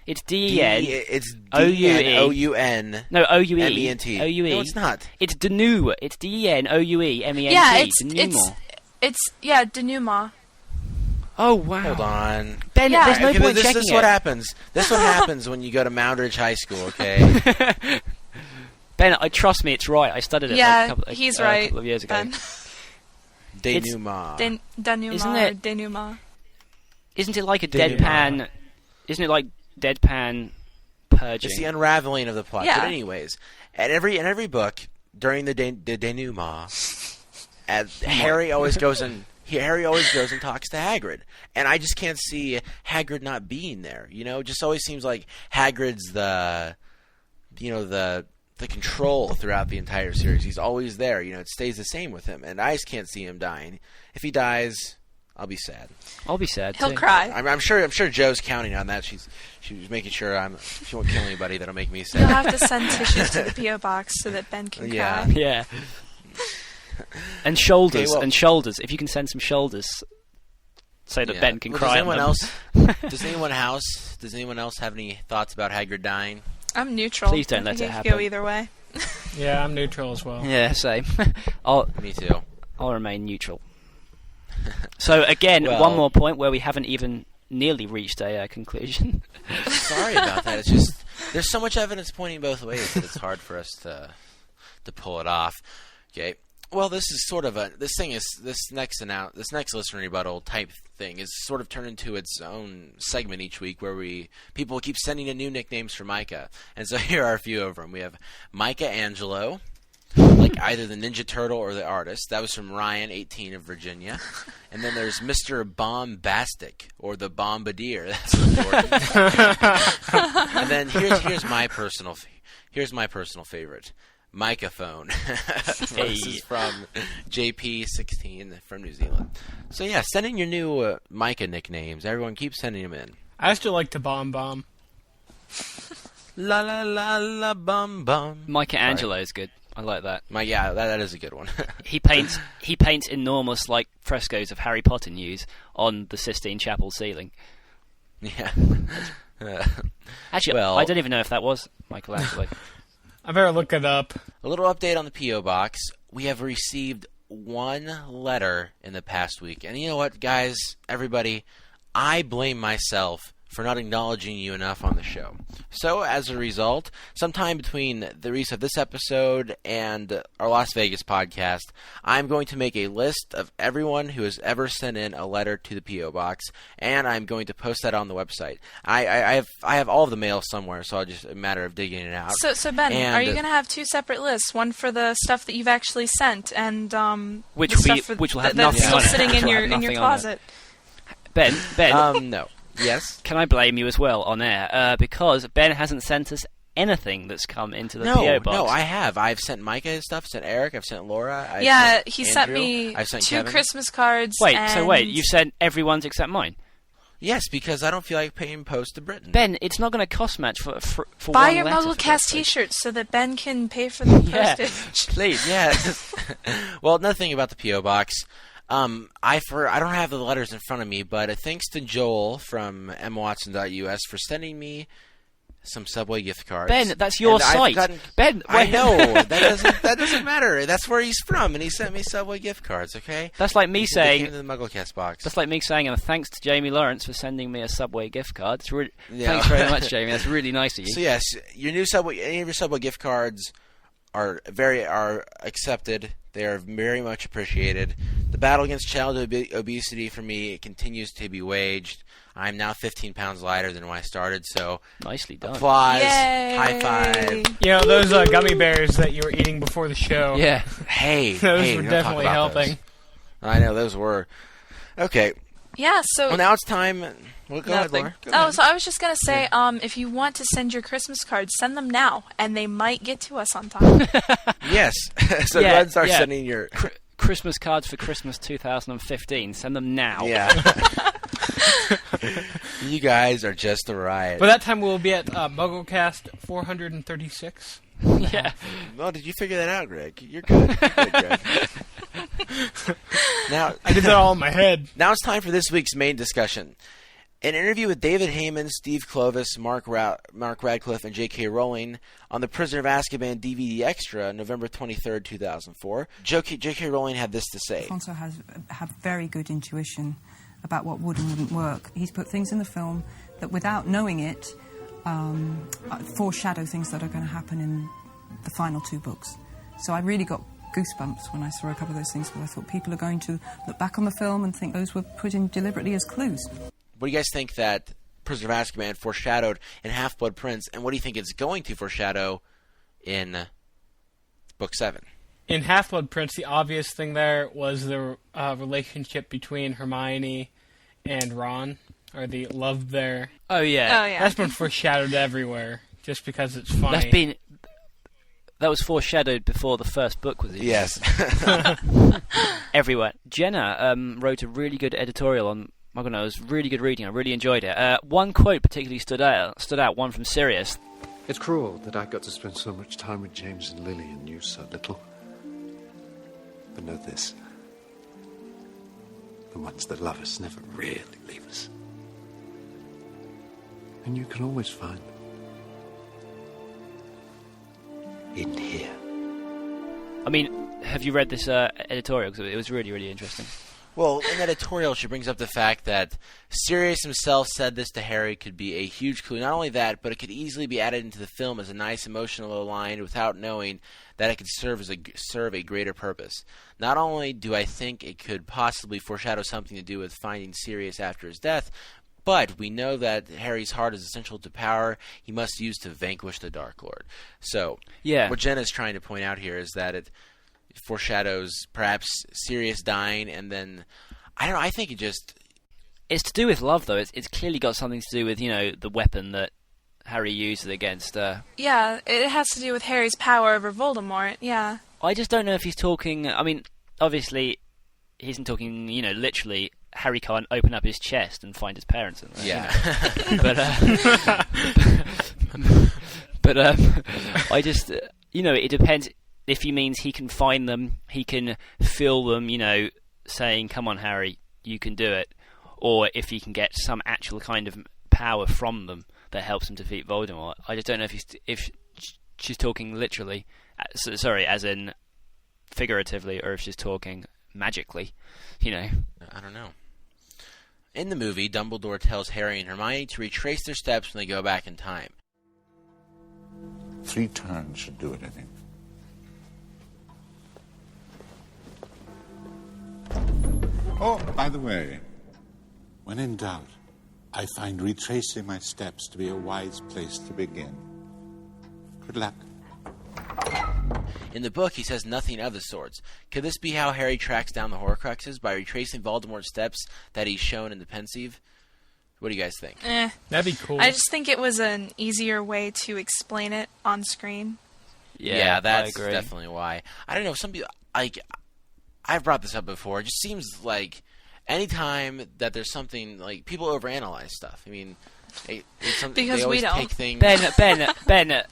it's DEN. It's DENOUN. No, OUE. MENT. OUE. No, it's not. It's denou. It's DENOUEMENT. Yeah, it's denouement. Oh wow! Hold on, Ben. Yeah. There's no point checking This is what happens. This is what happens when you go to Moundridge High School. Okay. Ben, trust me, it's right. I studied it. Yeah, a he's right. couple of years ago. Denouement. Denouement. Isn't it? Denouement. Isn't it like a deadpan? Isn't it like deadpan purging? It's the unraveling of the plot. Yeah. But anyways, in every book during the denouement, Harry always goes and talks to Hagrid, and I just can't see Hagrid not being there. It just always seems like Hagrid's the control throughout the entire series. He's always there. It stays the same with him, and I just can't see him dying. If he dies, I'll be sad. I'll be sad. He'll too. cry. I'm sure Joe's counting on that. She's making sure she won't kill anybody that'll make me You'll sad. have to send tissues to the P.O. box so that Ben can Yeah. cry. Yeah. And shoulders, Okay, well- and shoulders. If you can send some shoulders, so that Yeah. Ben can Well, cry. Does anyone else have any thoughts about Hagrid dying? I'm neutral. Please don't I let think it could go happen. either way. Yeah, I'm neutral as well. Yeah, same. Me too. I'll remain neutral. So again, Well- one more point where we haven't even nearly reached a conclusion. Sorry about that. It's just there's so much evidence pointing both ways that it's hard for us to pull it off. Okay. Well, this is sort of this next listener rebuttal type thing is sort of turned into its own segment each week where people keep sending in new nicknames for Micah, and so here are a few of them. We have Micah Angelo, like either the Ninja Turtle or the artist. That was from Ryan, 18 of Virginia, and then there's Mr. Bombastic or the Bombardier. That's from Jordan. And then here's my personal favorite. Microphone. This is from JP16 from New Zealand. So yeah, send in your new Micah nicknames. Everyone keep sending them in. I still like to bomb. La la la la bum bum. Micah Angelo is good. I like that. That is a good one. He paints enormous like frescoes of Harry Potter news on the Sistine Chapel ceiling. Yeah. Actually, I don't even know if that was Michelangelo. I better look it up. A little update on the P.O. Box. We have received one letter in the past week. And you know what, guys, everybody, I blame myself for not acknowledging you enough on the show. So, as a result, sometime between the release of this episode and our Las Vegas podcast, I'm going to make a list of everyone who has ever sent in a letter to the P.O. Box, and I'm going to post that on the website. I have all of the mail somewhere, so it's just a matter of digging it out. So Ben, are you going to have two separate lists? One for the stuff that you've actually sent, and which will have that's nothing still on it. sitting in Which will your have nothing on it. closet. Ben. No. Yes? Can I blame you as well on air? Because Ben hasn't sent us anything that's come into the P.O. box. No, I have. I've sent Micah stuff, sent Eric, I've sent Laura. He sent me I've sent two Kevin. Christmas cards. Wait, you've sent everyone's except mine? Yes, because I don't feel like paying post to Britain. Ben, it's not going to cost much for buy one your letter, MuggleCast T-shirts so that Ben can pay for the postage. Please. Yeah. Well, another thing about the P.O. Box. I don't have the letters in front of me, but thanks to Joel from mwatson.us for sending me some Subway gift cards. Ben, that's your site. Ben, I know that doesn't matter. That's where he's from, and he sent me Subway gift cards. Okay, that's like me saying they came in the MuggleCast box. That's like me saying, and thanks to Jamie Lawrence for sending me a Subway gift card. Thanks very much, Jamie. That's really nice of you. So yes, any of your Subway gift cards are accepted. They are very much appreciated. The battle against childhood obesity for me continues to be waged. I'm now 15 pounds lighter than when I started, so nicely done. Applause, Yay. high five. You know, those gummy bears that you were eating before the show. Yeah. Hey, those were definitely helping. Those. I know, those were. Okay. Yeah, so... Well, now it's time... Well, go ahead, Laura. Go ahead. So I was just going to say, if you want to send your Christmas cards, send them now, and they might get to us on time. Yes. So go ahead and start sending your... Christmas cards for Christmas 2015. Send them now. Yeah. You guys are just a riot. By that time, we'll be at MuggleCast 436. Yeah. Well, did you figure that out, Greg? You're good. Greg. Now, I did that all in my head. Now it's time for this week's main discussion. An interview with David Heyman, Steve Clovis, Mark Radcliffe, and J.K. Rowling on the Prisoner of Azkaban DVD Extra, November 23rd, 2004. J.K. Rowling had this to say. Alfonso has very good intuition about what would and wouldn't work. He's put things in the film that, without knowing it, foreshadow things that are going to happen in the final two books. So I really got goosebumps when I saw a couple of those things, because I thought people are going to look back on the film and think those were put in deliberately as clues. What do you guys think that Prisoner of Azkaban foreshadowed in Half-Blood Prince, and what do you think it's going to foreshadow in Book 7? In Half-Blood Prince, the obvious thing there was the relationship between Hermione and Ron, or the love there. Oh, yeah. Oh, yeah. That's been foreshadowed everywhere, just because it's funny. That was foreshadowed before the first book was even. Yes. Everywhere. Jenna wrote a really good editorial on Muggle. It was really good reading. I really enjoyed it. One quote particularly stood out. One from Sirius. It's cruel that I got to spend so much time with James and Lily and you so little. But know this. The ones that love us never really leave us. And you can always find them. In here. I mean, have you read this editorial? Because it was really, really interesting. Well, in that editorial, she brings up the fact that Sirius himself said this to Harry could be a huge clue. Not only that, but it could easily be added into the film as a nice emotional line without knowing that it could serve a greater purpose. Not only do I think it could possibly foreshadow something to do with finding Sirius after his death, but we know that Harry's heart is essential to power he must use to vanquish the Dark Lord. So, what Jenna's trying to point out here is that it foreshadows perhaps Sirius dying, and then, I don't know, I think it just... It's to do with love, though. It's clearly got something to do with, the weapon that Harry used against... Yeah, it has to do with Harry's power over Voldemort, yeah. I just don't know if he's talking... I mean, obviously, he isn't talking, literally... Harry can't open up his chest and find his parents in there. Yeah. But I just, it depends. If he means he can find them, he can feel them, saying, come on, Harry, you can do it. Or if he can get some actual kind of power from them that helps him defeat Voldemort. I just don't know if she's talking literally, as in figuratively, or if she's talking magically, I don't know. In the movie, Dumbledore tells Harry and Hermione to retrace their steps when they go back in time. 3 turns should do it, I think. Oh, by the way, when in doubt, I find retracing my steps to be a wise place to begin. Good luck. In the book, he says nothing of the sorts. Could this be how Harry tracks down the Horcruxes, by retracing Voldemort's steps that he's shown in the pensieve? What do you guys think? That'd be cool. I just think it was an easier way to explain it on screen. Yeah, that's definitely why. I don't know, some people, I've brought this up before, it just seems like anytime that there's something, people overanalyze stuff. I mean... because we don't. Take things... Ben,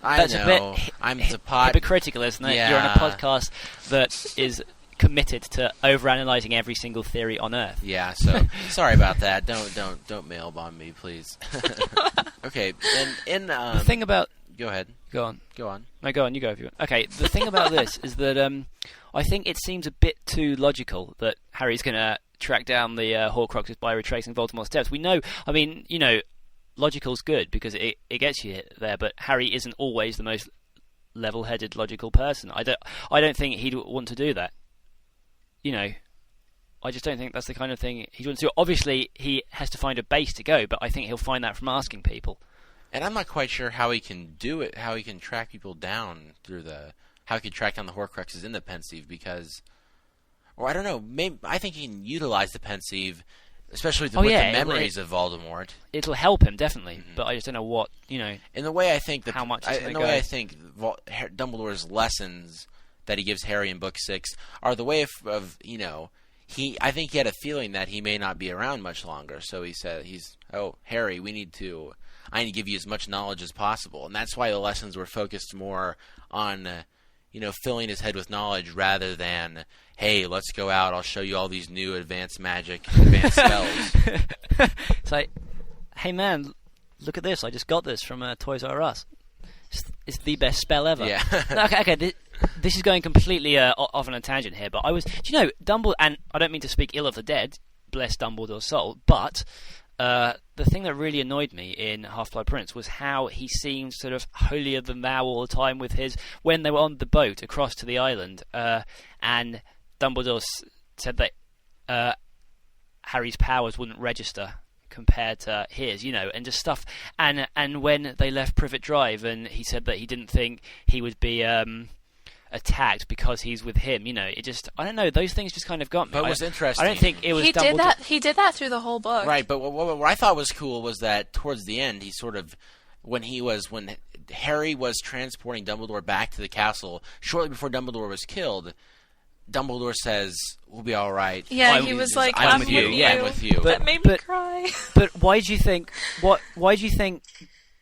I that's know. a bit hypocritical, isn't it? Yeah. You're on a podcast that is committed to overanalyzing every single theory on Earth. Yeah, so sorry about that. Don't mail bomb me, please. Okay, and the thing about... Go ahead. Go on. Go on. No, go on. You go if you want. Okay, the thing about this is that I think it seems a bit too logical that Harry's going to track down the Horcruxes by retracing Voldemort's steps. We know, logical's good because it gets you there, but Harry isn't always the most level-headed, logical person. I don't think he'd want to do that. I just don't think that's the kind of thing he'd want to do. Obviously, he has to find a base to go, but I think he'll find that from asking people. And I'm not quite sure how he can do it, how he can track people down how he can track down the Horcruxes in the pensieve, because... Or I don't know, maybe I think he can utilize the pensieve... Especially with the memories of Voldemort. It'll help him, definitely. But I just don't know what, In the way I think... how much in the way I think Dumbledore's lessons that he gives Harry in Book 6 are the way of I think he had a feeling that he may not be around much longer. So he said, Harry, I need to give you as much knowledge as possible. And that's why the lessons were focused more on, filling his head with knowledge rather than... Hey, let's go out, I'll show you all these new advanced spells. It's like, hey man, look at this, I just got this from Toys R Us. It's the best spell ever. Yeah. Okay, this is going completely off on a tangent here, but Dumbledore, and I don't mean to speak ill of the dead, bless Dumbledore's soul, but the thing that really annoyed me in Half-Blood Prince was how he seemed sort of holier than thou all the time with when they were on the boat across to the island, and Dumbledore said that Harry's powers wouldn't register compared to his, and just stuff. And when they left Privet Drive, and he said that he didn't think he would be attacked because he's with him, it just, I don't know, those things just kind of got me. But it was interesting. I don't think it was He did that through the whole book. Right, but what I thought was cool was that towards the end, he sort of when Harry was transporting Dumbledore back to the castle shortly before Dumbledore was killed, Dumbledore says, "We'll be all right." Yeah, he was like, "I'm with you." Yeah, I'm with you. That made me cry. But why do you think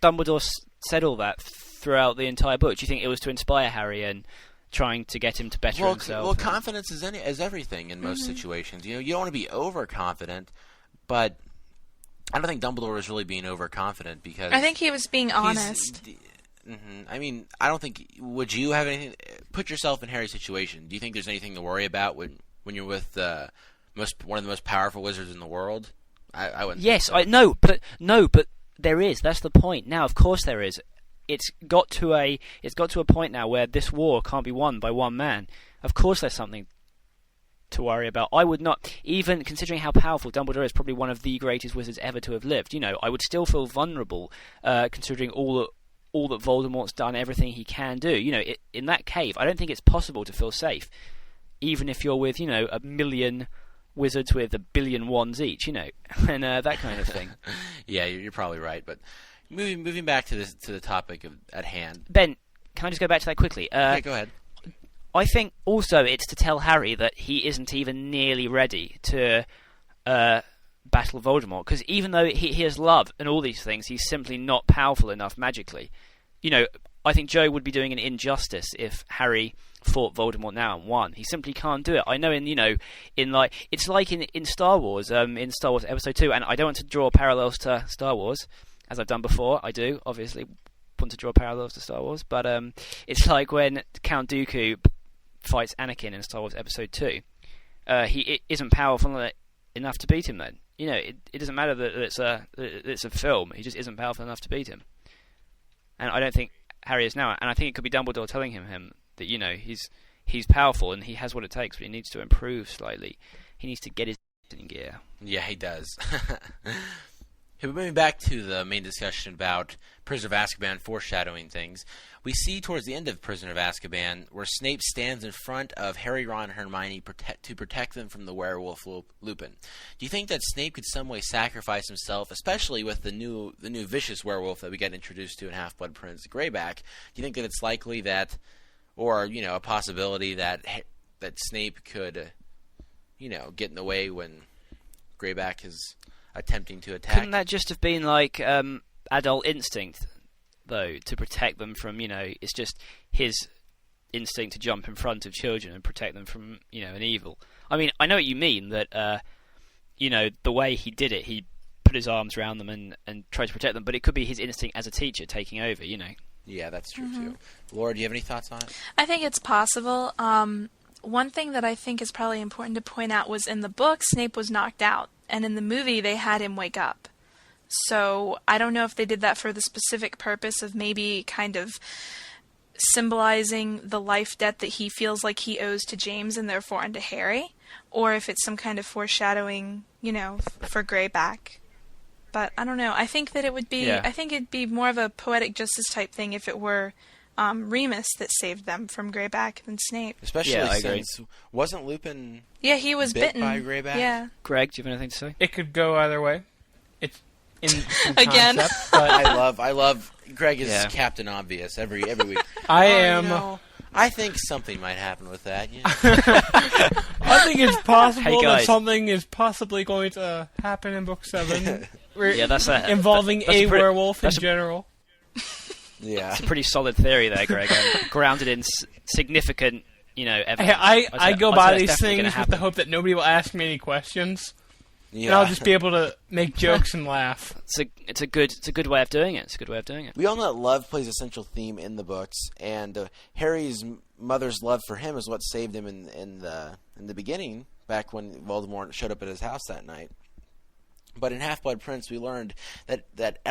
Dumbledore said all that throughout the entire book? Do you think it was to inspire Harry and trying to get him to better himself? Well, confidence is everything in most situations. You don't want to be overconfident, but I don't think Dumbledore was really being overconfident because I think he was being honest. I mean, I don't think. Would you have anything? Put yourself in Harry's situation. Do you think there's anything to worry about when you're with one of the most powerful wizards in the world? I wouldn't. Yes, think so. But there is. That's the point. Now, of course, there is. It's got to a point now where this war can't be won by one man. Of course, there's something to worry about. I would not, even considering how powerful Dumbledore is, probably one of the greatest wizards ever to have lived. I would still feel vulnerable, considering all that Voldemort's done, everything he can do. In that cave, I don't think it's possible to feel safe, even if you're with, a million wizards with 1 billion wands each, and that kind of thing. Yeah, you're probably right. But moving back to the topic at hand, Ben, can I just go back to that quickly? Okay, go ahead. I think also it's to tell Harry that he isn't even nearly ready to battle Voldemort, because even though he has love and all these things, he's simply not powerful enough magically. I think Joe would be doing an injustice if Harry fought Voldemort now and won. He simply can't do it. I know it's like in Star Wars, in Star Wars Episode 2, and I don't want to draw parallels to Star Wars, as I've done before. I do, obviously, want to draw parallels to Star Wars, but it's like when Count Dooku fights Anakin in Star Wars Episode 2. He isn't powerful enough to beat him then. It doesn't matter that it's a film. He just isn't powerful enough to beat him. And I don't think Harry is now. And I think it could be Dumbledore telling him that, he's powerful and he has what it takes, but he needs to improve slightly. He needs to get his in gear. Yeah, he does. Moving back to the main discussion about Prisoner of Azkaban foreshadowing things, we see towards the end of Prisoner of Azkaban where Snape stands in front of Harry, Ron, and Hermione to protect them from the werewolf Lupin. Do you think that Snape could some way sacrifice himself, especially with the new vicious werewolf that we get introduced to in Half-Blood Prince, Greyback? Do you think that it's likely that, or a possibility that Snape could, get in the way when Greyback is attempting to attack? Couldn't that just have been like adult instinct, though, to protect them from, it's just his instinct to jump in front of children and protect them from, an evil. I mean, I know what you mean, that, the way he did it, he put his arms around them and tried to protect them, but it could be his instinct as a teacher taking over, Yeah, that's true, too. Laura, do you have any thoughts on it? I think it's possible. One thing that I think is probably important to point out was in the book, Snape was knocked out. And in the movie, they had him wake up. So I don't know if they did that for the specific purpose of maybe kind of symbolizing the life debt that he feels like he owes to James and therefore onto Harry, or if it's some kind of foreshadowing, for Greyback. But I don't know. I think that it would be. Yeah. I think it'd be more of a poetic justice type thing if it were Remus that saved them from Greyback than Snape. Especially since wasn't Lupin? Yeah, he was bitten by Greyback. Yeah. Greg, do you have anything to say? It could go either way. It's in again. Concept, but I love. Greg is Captain Obvious every week. I am. No. I think something might happen with that. Yeah. I think it's possible that something is possibly going to happen in Book 7. That's involving a werewolf in general. Yeah, it's a pretty solid theory there, Greg. Grounded in significant, evidence. I go by these things with the hope that nobody will ask me any questions. Yeah. And I'll just be able to make jokes and laugh. It's a good way of doing it. It's a good way of doing it. We all know that love plays a central theme in the books, and Harry's mother's love for him is what saved him in the beginning, back when Voldemort showed up at his house that night. But in Half-Blood Prince, we learned that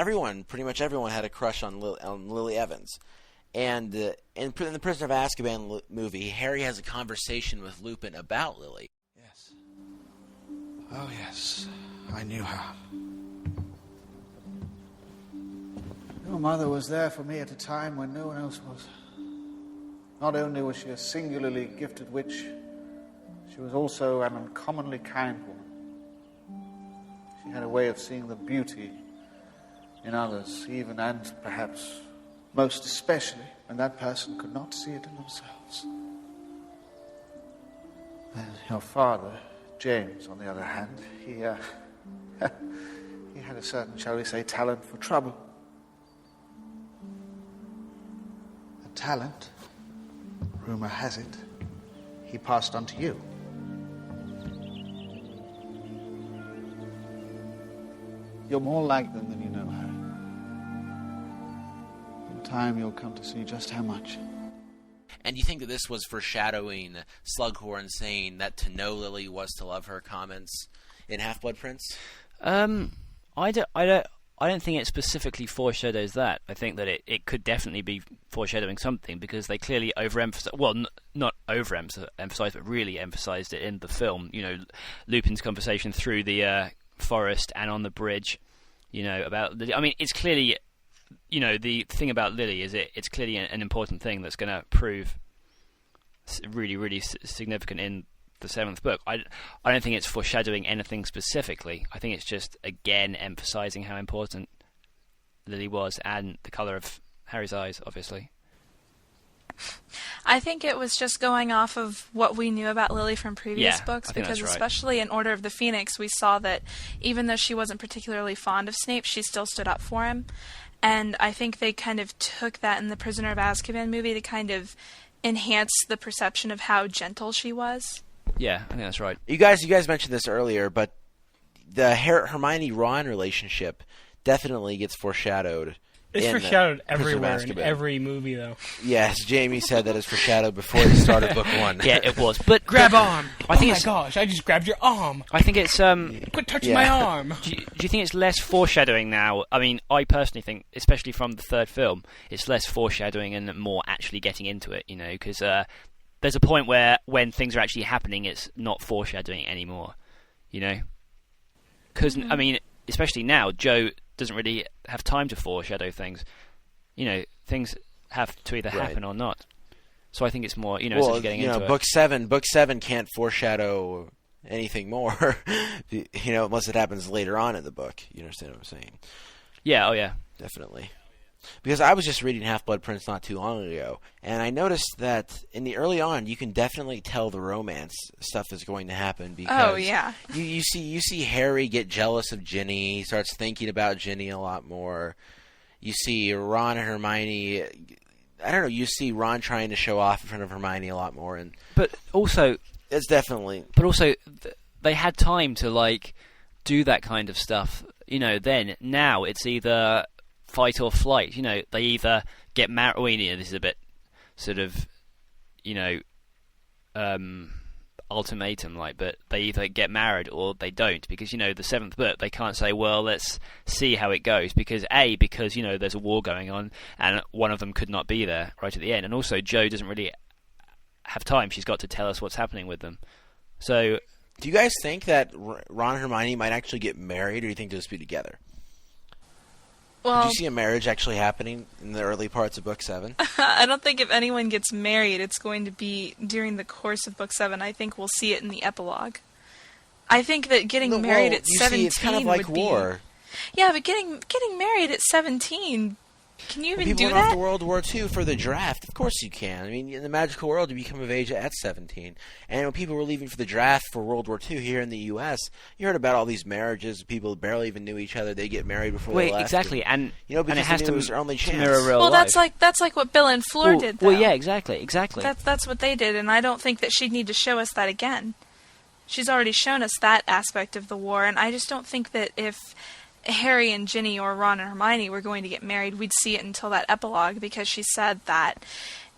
pretty much everyone had a crush on Lily Evans. And in the Prisoner of Azkaban movie, Harry has a conversation with Lupin about Lily. Yes. Oh, yes. I knew her. Your mother was there for me at a time when no one else was. Not only was she a singularly gifted witch, she was also an uncommonly kind woman. She had a way of seeing the beauty in others, even and perhaps most especially when that person could not see it in themselves. And your father, James, on the other hand, he had a certain, shall we say, talent for trouble. A talent, rumor has it, he passed on to you. You're more like them than you know, Harry. In time, you'll come to see just how much. And do you think that this was foreshadowing Slughorn saying that to know Lily was to love her comments in Half-Blood Prince? I don't think it specifically foreshadows that. I think that it could definitely be foreshadowing something, because they clearly overemphasize. Well, not overemphasized, but really emphasized it in the film. You know, Lupin's conversation through the forest and on the bridge. You know, about. I mean, it's clearly. You know, the thing about Lily is it's clearly an important thing that's going to prove really, really significant in the seventh book. I don't think it's foreshadowing anything specifically. I think it's just, again, emphasizing how important Lily was and the colour of Harry's eyes, obviously. I think it was just going off of what we knew about Lily from previous books, because especially in Order of the Phoenix, we saw that even though she wasn't particularly fond of Snape, she still stood up for him. And I think they kind of took that in the Prisoner of Azkaban movie to kind of enhance the perception of how gentle she was. Yeah, I think that's right. You guys mentioned this earlier, but the Hermione-Ron relationship definitely gets foreshadowed. It's foreshadowed everywhere in every movie, though. Yes, Jamie said that it's foreshadowed before the start of book one. Yeah, it was. But grab arm. Oh my gosh! I just grabbed your arm. I think it's quit touching my arm. Do you think it's less foreshadowing now? I mean, I personally think, especially from the third film, it's less foreshadowing and more actually getting into it. You know, because there's a point where when things are actually happening, it's not foreshadowing anymore. You know, because I mean, especially now, Joe doesn't really have time to foreshadow things. You know, things have to either happen or not. So I think it's more, you know, well, getting into it. Book seven can't foreshadow anything more, you know, unless it happens later on in the book. You understand what I'm saying? Yeah, oh yeah. Definitely. Because I was just reading Half-Blood Prince not too long ago, and I noticed that in the early on, you can definitely tell the romance stuff is going to happen. Because you see Harry get jealous of Ginny. He starts thinking about Ginny a lot more. You see Ron and Hermione. I don't know. You see Ron trying to show off in front of Hermione a lot more, but also it's definitely. But also, they had time to do that kind of stuff. You know, now it's either fight or flight. You know, they either get married. Well, you know, this is a bit sort of, you know, ultimatum but they either get married or they don't, because you know the seventh book they can't say, well, let's see how it goes, because you know there's a war going on and one of them could not be there right at the end, and also Jo doesn't really have time. She's got to tell us what's happening with them. So, do you guys think that Ron and Hermione might actually get married, or do you think they'll just be together? Well, did you see a marriage actually happening in the early parts of Book 7? I don't think if anyone gets married, it's going to be during the course of Book 7. I think we'll see it in the epilogue. I think that getting married at 17 it's kind of like war. Yeah, but getting married at 17, can you even do that? People went off to World War II for the draft. Of course you can. I mean, in the magical world, you become of age at 17. And when people were leaving for the draft for World War II here in the U.S., you heard about all these marriages. People barely even knew each other. They get married before they left. Exactly. And you know, because and it has it was their only chance. Mirror real well, life. that's like what Bill and Fleur did, though. Well, yeah, exactly. That's what they did, and I don't think that she'd need to show us that again. She's already shown us that aspect of the war, and I just don't think that if Harry and Ginny or Ron and Hermione were going to get married, we'd see it until that epilogue, because she said that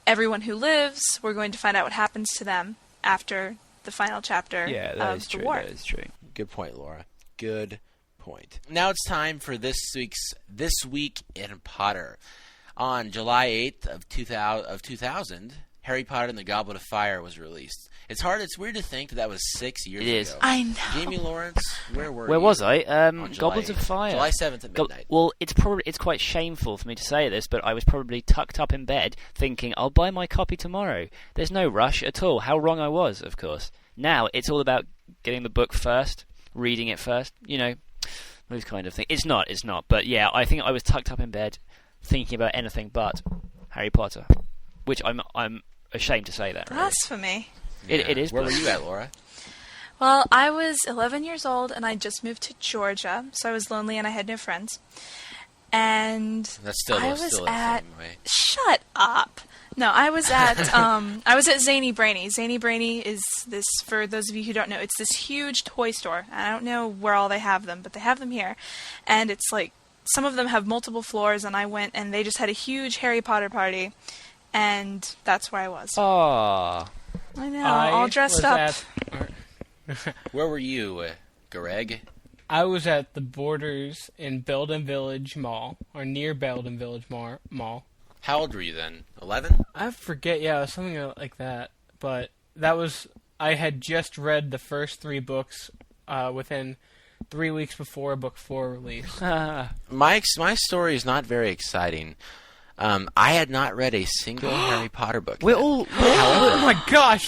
everyone who lives, we're going to find out what happens to them after the final chapter of the war. That is true. Good point, Laura. Good point. Now it's time for this week in Potter. On July 8th of 2000, Harry Potter and the Goblet of Fire was released. It's weird to think that was 6 years ago. It is. I know. Jamie Lawrence, where were you? Where was I? Goblet of Fire. July 7th at midnight. Well, it's quite shameful for me to say this, but I was probably tucked up in bed thinking, I'll buy my copy tomorrow. There's no rush at all. How wrong I was, of course. Now, it's all about getting the book first, reading it first. You know, Those kind of things. It's not. But yeah, I think I was tucked up in bed thinking about anything but Harry Potter, which I'm ashamed to say that. Really. Blasphemy. It is. Where were you at, Laura? Well, I was 11 years old, and I just moved to Georgia, so I was lonely and I had no friends. And That's still I was still at... the same way. Shut up. No, I was at I was at Zany Brainy. Zany Brainy is this, for those of you who don't know, it's this huge toy store. I don't know where all they have them, but they have them here. And it's like, some of them have multiple floors, and I went, and they just had a huge Harry Potter party, and that's where I was. Aww. I know, all dressed up. Where were you, Greg? I was at the Borders in Belden Village Mall, or near Belden Village Mall. How old were you then? 11? I forget, yeah, something like that. But that was, I had just read the first 3 books within 3 weeks before book 4 release. My story is not very exciting. I had not read a single Harry Potter book. Oh my gosh!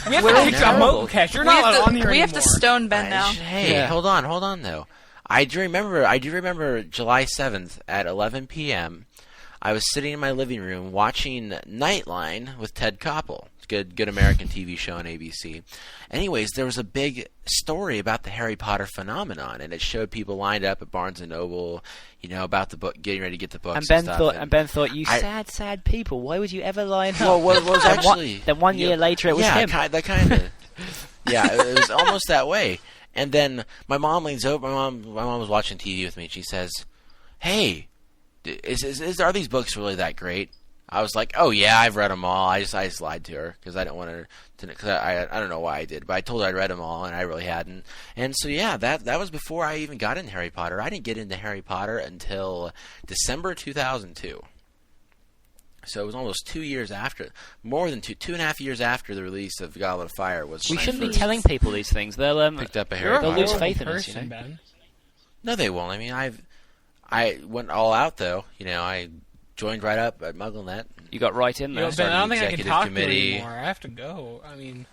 We have to take a MuggleCast. You're not on here anymore. We have to stone Ben now. Hey, hold on though. I do remember July 7th at 11 p.m. I was sitting in my living room watching Nightline with Ted Koppel. Good American TV show on ABC. Anyways, there was a big story about the Harry Potter phenomenon, and it showed people lined up at Barnes & Noble, about the book, getting ready to get the books and stuff. Ben thought, you sad people, why would you ever line up? Well, what was actually... Then 1 year later, it was him. Yeah, kind of. Yeah, it was almost that way. And then my mom leans over. My mom was watching TV with me, and she says, "Hey, are these books really that great?" I was like, "Oh yeah, I've read them all." I just lied to her because I didn't want her to. Because I don't know why I did, but I told her I'd read them all, and I really hadn't. And so yeah, that was before I even got into Harry Potter. I didn't get into Harry Potter until December 2002. So it was almost 2 years after, more than 2.5 years after the release of Goblet of Fire was. We shouldn't be telling people these things. They'll picked up a Harry Potter. They'll lose faith in us. Ben. No, they won't. I mean, I went all out though. I joined right up at MuggleNet. You got right in there. Ben, I don't think I can talk to you anymore. I have to go. I mean,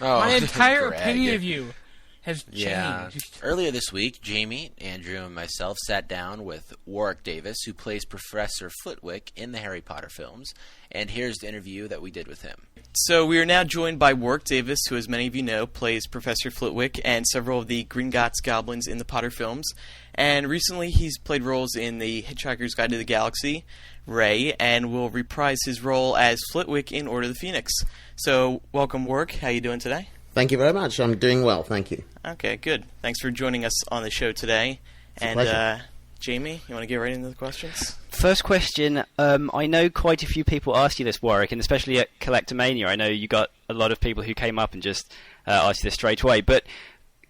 my entire opinion of you has changed. Yeah. Earlier this week, Jamie, Andrew, and myself sat down with Warwick Davis, who plays Professor Flitwick in the Harry Potter films, and here's the interview that we did with him. So we are now joined by Warwick Davis, who, as many of you know, plays Professor Flitwick and several of the Gringotts goblins in the Potter films. And recently he's played roles in The Hitchhiker's Guide to the Galaxy, Ray, and will reprise his role as Flitwick in Order of the Phoenix. So welcome, Warwick. How are you doing today? Thank you very much. I'm doing well, thank you. Okay, good. Thanks for joining us on the show today. It's a pleasure. Jamie, you want to get right into the questions? First question. I know quite a few people asked you this, Warwick, and especially at Collectomania. I know you got a lot of people who came up and just asked you this straight away. But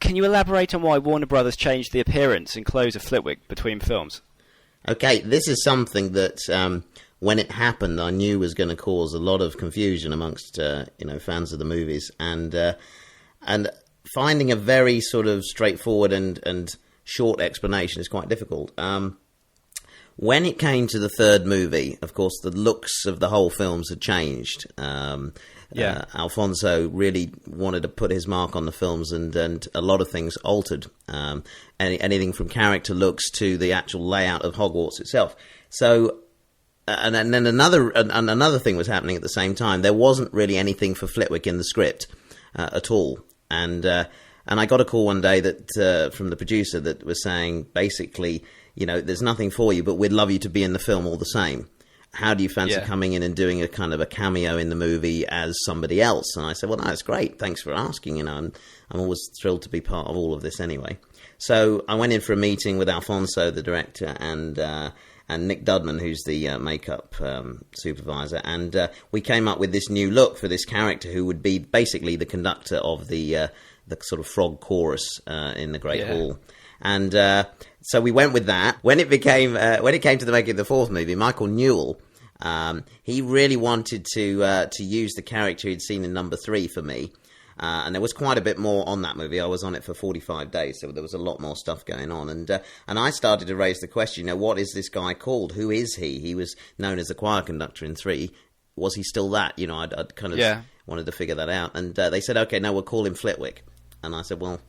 can you elaborate on why Warner Brothers changed the appearance and clothes of Flitwick between films? Okay, this is something that when it happened, I knew was going to cause a lot of confusion amongst fans of the movies, and finding a very sort of straightforward and short explanation is quite difficult. When it came to the third movie, of course, the looks of the whole films had changed. Alfonso really wanted to put his mark on the films, and a lot of things altered. Anything from character looks to the actual layout of Hogwarts itself. So, and then another thing was happening at the same time. There wasn't really anything for Flitwick in the script at all, and I got a call one day that from the producer that was saying basically, there's nothing for you, but we'd love you to be in the film all the same. How do you fancy coming in and doing a kind of a cameo in the movie as somebody else? And I said, well, that's great. Thanks for asking. I'm always thrilled to be part of all of this anyway. So I went in for a meeting with Alfonso, the director, and Nick Dudman, who's the makeup supervisor. And we came up with this new look for this character who would be basically the conductor of the sort of frog chorus in the Great Hall. And so we went with that. When it came to the making of the fourth movie, Michael Newell, he really wanted to use the character he'd seen in number 3 for me. And there was quite a bit more on that movie. I was on it for 45 days, so there was a lot more stuff going on. And I started to raise the question, what is this guy called? Who is he? He was known as the choir conductor in 3. Was he still that? I'd kind of wanted to figure that out. And they said, okay, no, we'll call him Flitwick. And I said, well,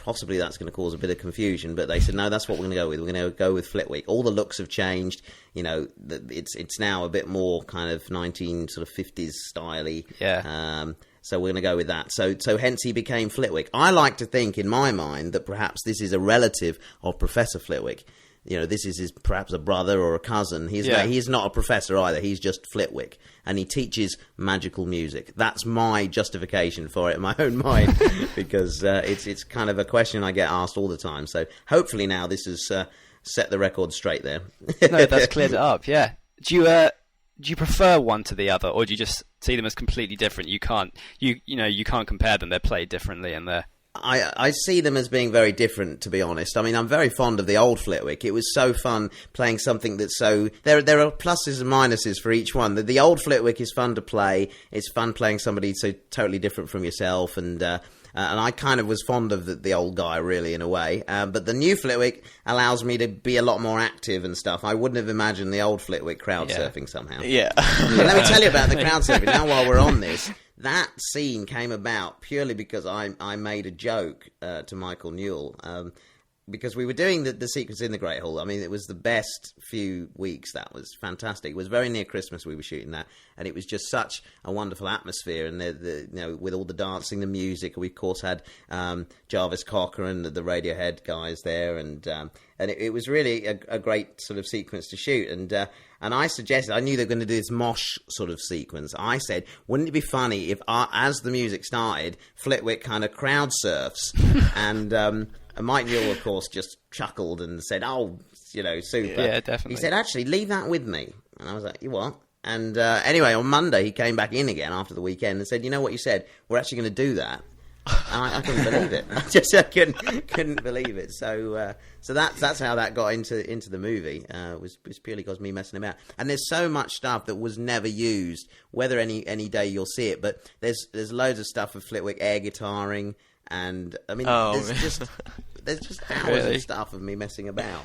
possibly that's going to cause a bit of confusion, but they said, no, that's what we're going to go with. We're going to go with Flitwick. All the looks have changed. It's now a bit more kind of 1950s style-y. Yeah. So we're going to go with that. So hence he became Flitwick. I like to think, in my mind, that perhaps this is a relative of Professor Flitwick. This is perhaps a brother or a cousin. He's not a professor either. He's just Flitwick, and he teaches magical music. That's my justification for it in my own mind, because it's kind of a question I get asked all the time. So hopefully now this has set the record straight there. No, that's cleared it up. Yeah. Do you prefer one to the other, or do you just see them as completely different? You can't compare them. They're played differently, and they're... I see them as being very different, to be honest. I mean, I'm very fond of the old Flitwick. It was so fun playing something that's so... There are pluses and minuses for each one. The old Flitwick is fun to play. It's fun playing somebody so totally different from yourself, and I kind of was fond of the old guy, really, in a way. But the new Flitwick allows me to be a lot more active and stuff. I wouldn't have imagined the old Flitwick crowd surfing somehow. Yeah. Let me tell you about the crowd surfing now while we're on this. That scene came about purely because I made a joke to Michael Newell, because we were doing the sequence in the Great Hall. I mean, it was the best few weeks. That was fantastic. It was very near Christmas we were shooting that, and it was just such a wonderful atmosphere. And with all the dancing, the music, we of course had Jarvis Cocker and the Radiohead guys there, and it was really a great sort of sequence to shoot. And I suggested, I knew they were going to do this mosh sort of sequence. I said, wouldn't it be funny if, as the music started, Flitwick kind of crowd surfs? And Mike Newell, of course, just chuckled and said, "Oh, super." Yeah, definitely. He said, "Actually, leave that with me." And I was like, "You what?" And anyway, on Monday, he came back in again after the weekend and said, "You know what you said? We're actually going to do that." And I couldn't believe it. I couldn't believe it. So that's how that got into the movie. Was purely because me messing about. And there's so much stuff that was never used. Whether any day you'll see it, but there's loads of stuff of Flitwick air guitaring, and I mean, there's just hours of stuff of me messing about,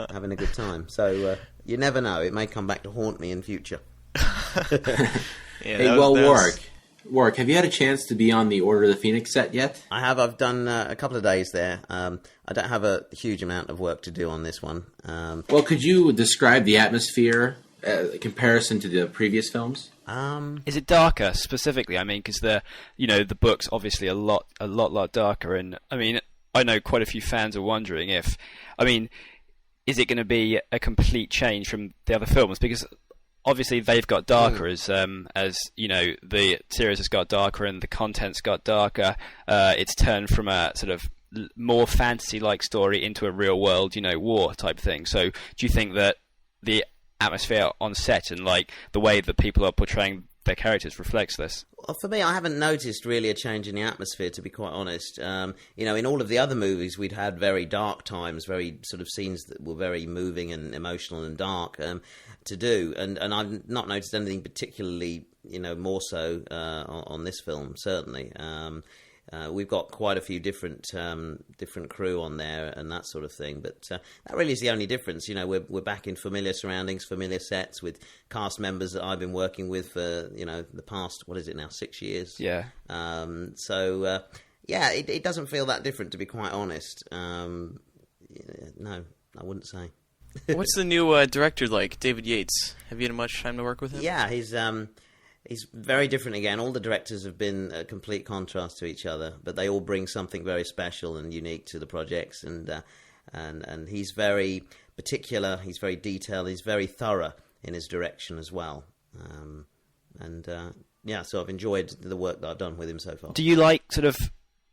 having a good time. So you never know; it may come back to haunt me in future. Warwick, have you had a chance to be on the Order of the Phoenix set yet? I have. I've done a couple of days there. I don't have a huge amount of work to do on this one. Well, could you describe the atmosphere in comparison to the previous films? Is it darker specifically? I mean, because the book's obviously a lot darker, and I mean, I know quite a few fans are wondering is it going to be a complete change from the other films? Because obviously they've got darker as the series has got darker and the content's got darker. It's turned from a sort of more fantasy-like story into a real-world, war type thing. So do you think that the atmosphere on set and like the way that people are portraying their characters reflects this? Well, for me, I haven't noticed really a change in the atmosphere, to be quite honest. In all of the other movies, we'd had very dark times, very sort of scenes that were very moving and emotional and dark to do, and I've not noticed anything particularly, more so on this film, certainly. We've got quite a few different crew on there and that sort of thing, but that really is the only difference. We're back in familiar surroundings, familiar sets with cast members that I've been working with for the past, what is it now, 6 years? Yeah. It doesn't feel that different, to be quite honest. No, I wouldn't say. What's the new director like, David Yates? Have you had much time to work with him? Yeah, he's very different again. All the directors have been a complete contrast to each other, but they all bring something very special and unique to the projects. And he's very particular. He's very detailed. He's very thorough in his direction as well. So I've enjoyed the work that I've done with him so far. Do you like sort of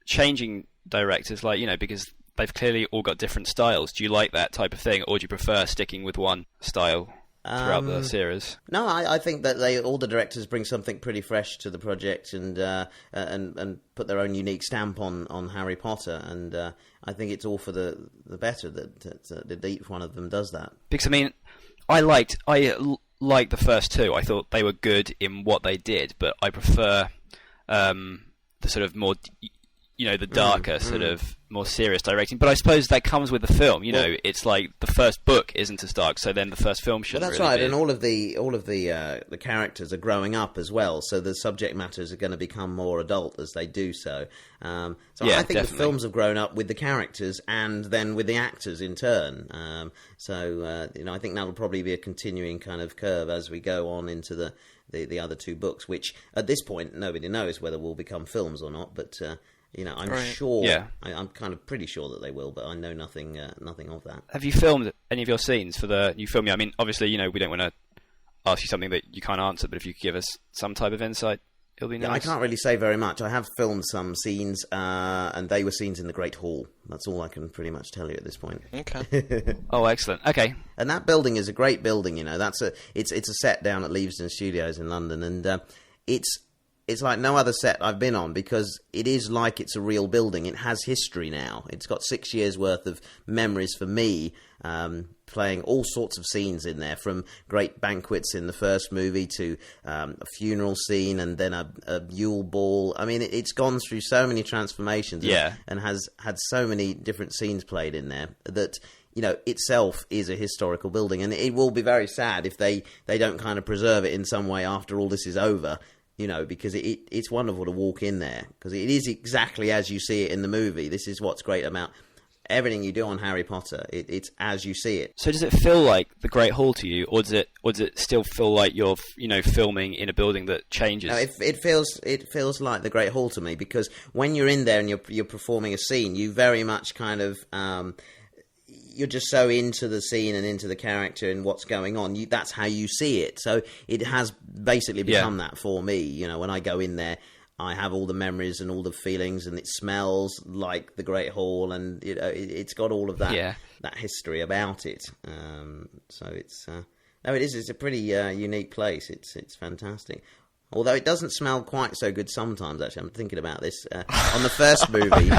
changing directors, because they've clearly all got different styles? Do you like that type of thing, or do you prefer sticking with one style throughout the series? No, I think that all the directors bring something pretty fresh to the project and put their own unique stamp on Harry Potter, and I think it's all for the better that each one of them does that. Because I mean, I liked the first two. I thought they were good in what they did, but I prefer the sort of more the darker sort of more serious directing. But I suppose that comes with the film. It's like the first book isn't as dark, so then the first film should. Well, that's really right, be. and all of the characters are growing up as well, so the subject matters are going to become more adult as they do so. I think definitely. the films have grown up with the characters and then with the actors in turn. I think that'll probably be a continuing kind of curve as we go on into the other two books, which at this point nobody knows whether will become films or not, but. I'm sure. Yeah. I'm kind of pretty sure that they will, but I know nothing of that. Have you filmed any of your scenes for the new film? I mean, obviously, we don't want to ask you something that you can't answer, but if you could give us some type of insight, it'll be nice. Yeah, I can't really say very much. I have filmed some scenes, and they were scenes in the Great Hall. That's all I can pretty much tell you at this point. Okay. Oh, excellent. Okay. And that building is a great building. It's a set down at Leavesden Studios in London, and it's like no other set I've been on because it is like it's a real building. It has history now. It's got 6 years' worth of memories for me, playing all sorts of scenes in there, from great banquets in the first movie to a funeral scene and then a Yule Ball. I mean, it's gone through so many transformations and has had so many different scenes played in there that... itself is a historical building, and it will be very sad if they don't kind of preserve it in some way after all this is over. Because it's wonderful to walk in there, because it is exactly as you see it in the movie. This is what's great about everything you do on Harry Potter. It's as you see it. So does it feel like the Great Hall to you, or does it still feel like you're filming in a building that changes? No, it feels like the Great Hall to me, because when you're in there and you're performing a scene, you very much kind of you're just so into the scene and into the character and what's going on. That's how you see it. So it has basically become that for me. When I go in there, I have all the memories and all the feelings, and it smells like the Great Hall, and it's got all of that that history about it. So it's it is. It's a pretty unique place. It's fantastic. Although it doesn't smell quite so good sometimes, actually. I'm thinking about this. On the first movie,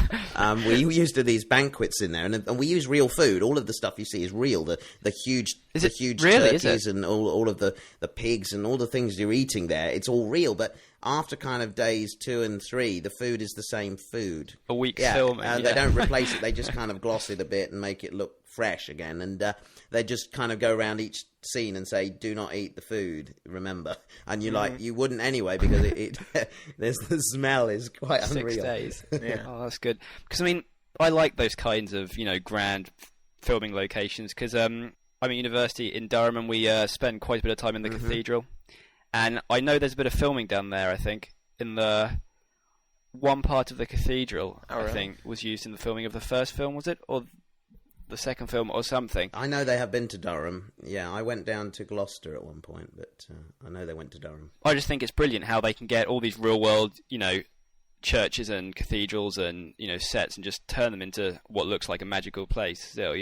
we used to do these banquets in there, and we use real food. All of the stuff you see is real. The huge turkeys and all of the pigs and all the things you're eating there, it's all real. But after kind of days 2 and 3, the food is the same food. A week's filming. They don't replace it. They just kind of gloss it a bit and make it look fresh again. And they just kind of go around each scene and say, "Do not eat the food, remember." And you wouldn't anyway, because there's the smell is quite unreal. 6 days. Yeah. Oh, that's good. Because I like those kinds of grand filming locations, because I'm at university in Durham, and we spend quite a bit of time in the cathedral. And I know there's a bit of filming down there, I think, in the one part of the cathedral, I think, was used in the filming of the first film, was it? Or the second film or something. I know they have been to Durham. Yeah, I went down to Gloucester at one point, but I know they went to Durham. I just think it's brilliant how they can get all these real-world, churches and cathedrals and, sets, and just turn them into what looks like a magical place still,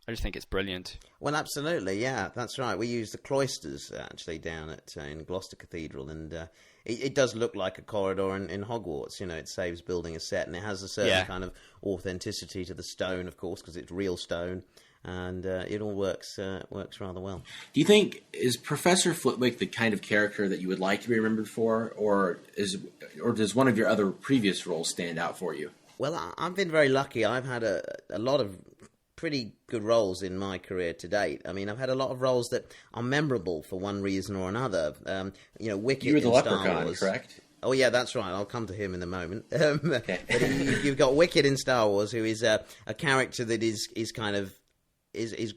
I just think it's brilliant. Well, absolutely, yeah, that's right. We use the cloisters, actually, down in Gloucester Cathedral, and it does look like a corridor in Hogwarts. It saves building a set, and it has a certain kind of authenticity to the stone, of course, because it's real stone, and it all works rather well. Do you think, is Professor Flitwick the kind of character that you would like to be remembered for, or does one of your other previous roles stand out for you? Well, I've been very lucky. I've had a lot of pretty good roles in my career to date. I mean, I've had a lot of roles that are memorable for one reason or another. Wicket you were the in Star Leprechaun, Wars. Correct? Oh, yeah, that's right. I'll come to him in a moment. Okay. But you've got Wicket in Star Wars, who is a character that is kind of is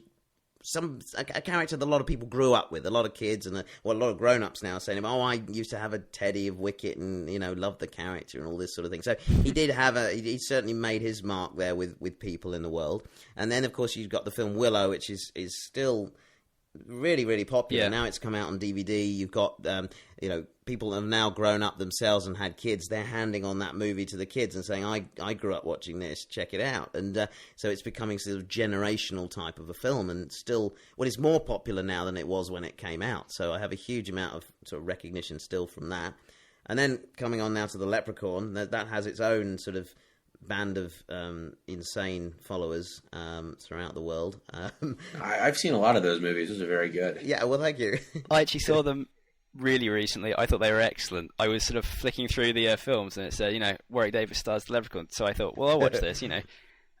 a character that a lot of people grew up with, a lot of kids and a lot of grown-ups now saying, "Oh, I used to have a teddy of Wicket and loved the character and all this sort of thing." So he did have he certainly made his mark there with people in the world. And then of course you've got the film Willow, which is still really, really popular. Now it's come out on DVD. You've got people have now grown up themselves and had kids. They're handing on that movie to the kids and saying, I grew up watching this, check it out. And so it's becoming sort of generational type of a film, and still, it's more popular now than it was when it came out. So I have a huge amount of sort of recognition still from that. And then coming on now to the Leprechaun, that has its own sort of band of insane followers throughout the world. I've seen a lot of those movies. Those are very good. Yeah, well, thank you. I actually saw them really recently. I thought they were excellent. I was sort of flicking through the films, and it said, Warwick Davis stars the Leprechaun. So I thought, well, I'll watch this,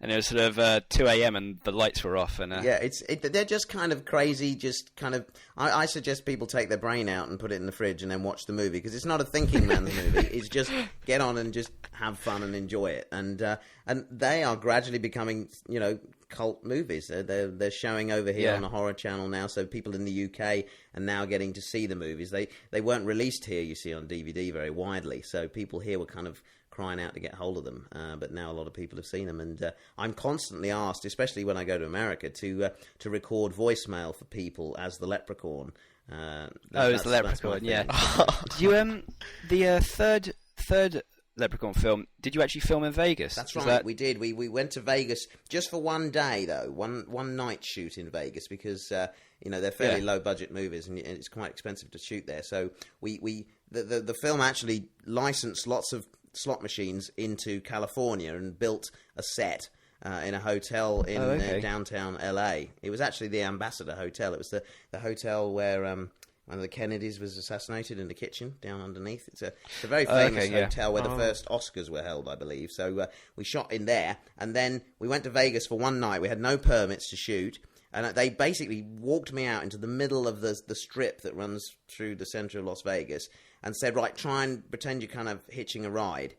And it was sort of 2 a.m. and the lights were off. And they're just kind of crazy. Just kind of, I suggest people take their brain out and put it in the fridge and then watch the movie, because it's not a thinking man's movie. It's just get on and just have fun and enjoy it. And they are gradually becoming, cult movies. They're showing over here on the Horror Channel now, so people in the UK are now getting to see the movies. They weren't released here, you see, on DVD very widely, so people here were kind of crying out to get hold of them, but now a lot of people have seen them, and I'm constantly asked, especially when I go to America, to record voicemail for people as the Leprechaun. As the Leprechaun, yeah. Did you the third Leprechaun film, did you actually film in Vegas? That's right, we did. We went to Vegas just for one day, though, one night shoot in Vegas, because they're fairly low budget movies, and it's quite expensive to shoot there. So the film actually licensed lots of slot machines into California and built a set in a hotel in downtown LA. It was actually the Ambassador Hotel. It was the hotel where one of the Kennedys was assassinated, in the kitchen down underneath. It's a very famous hotel where the first Oscars were held, I believe. So we shot in there, and then we went to Vegas for one night. We had no permits to shoot, and they basically walked me out into the middle of the strip that runs through the centre of Las Vegas and said, right, try and pretend you're kind of hitching a ride.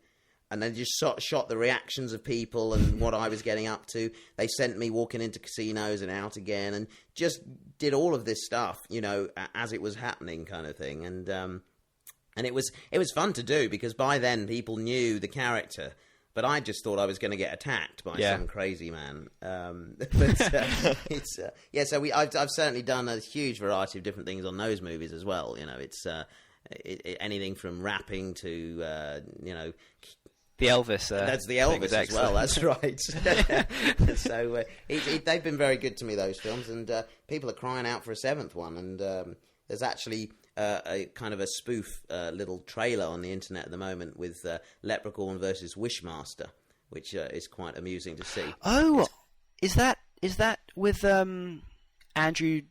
And then just shot the reactions of people and what I was getting up to. They sent me walking into casinos and out again, and just did all of this stuff, as it was happening, kind of thing. And it was fun to do, because by then people knew the character. But I just thought I was going to get attacked by some crazy man. So I've certainly done a huge variety of different things on those movies as well. It's anything from rapping to the Elvis. That's the Elvis as well. That's right. So they've been very good to me, those films, and people are crying out for a seventh one. And there's actually a kind of a spoof little trailer on the internet at the moment with Leprechaun versus Wishmaster, which is quite amusing to see. Oh, is that with Andrew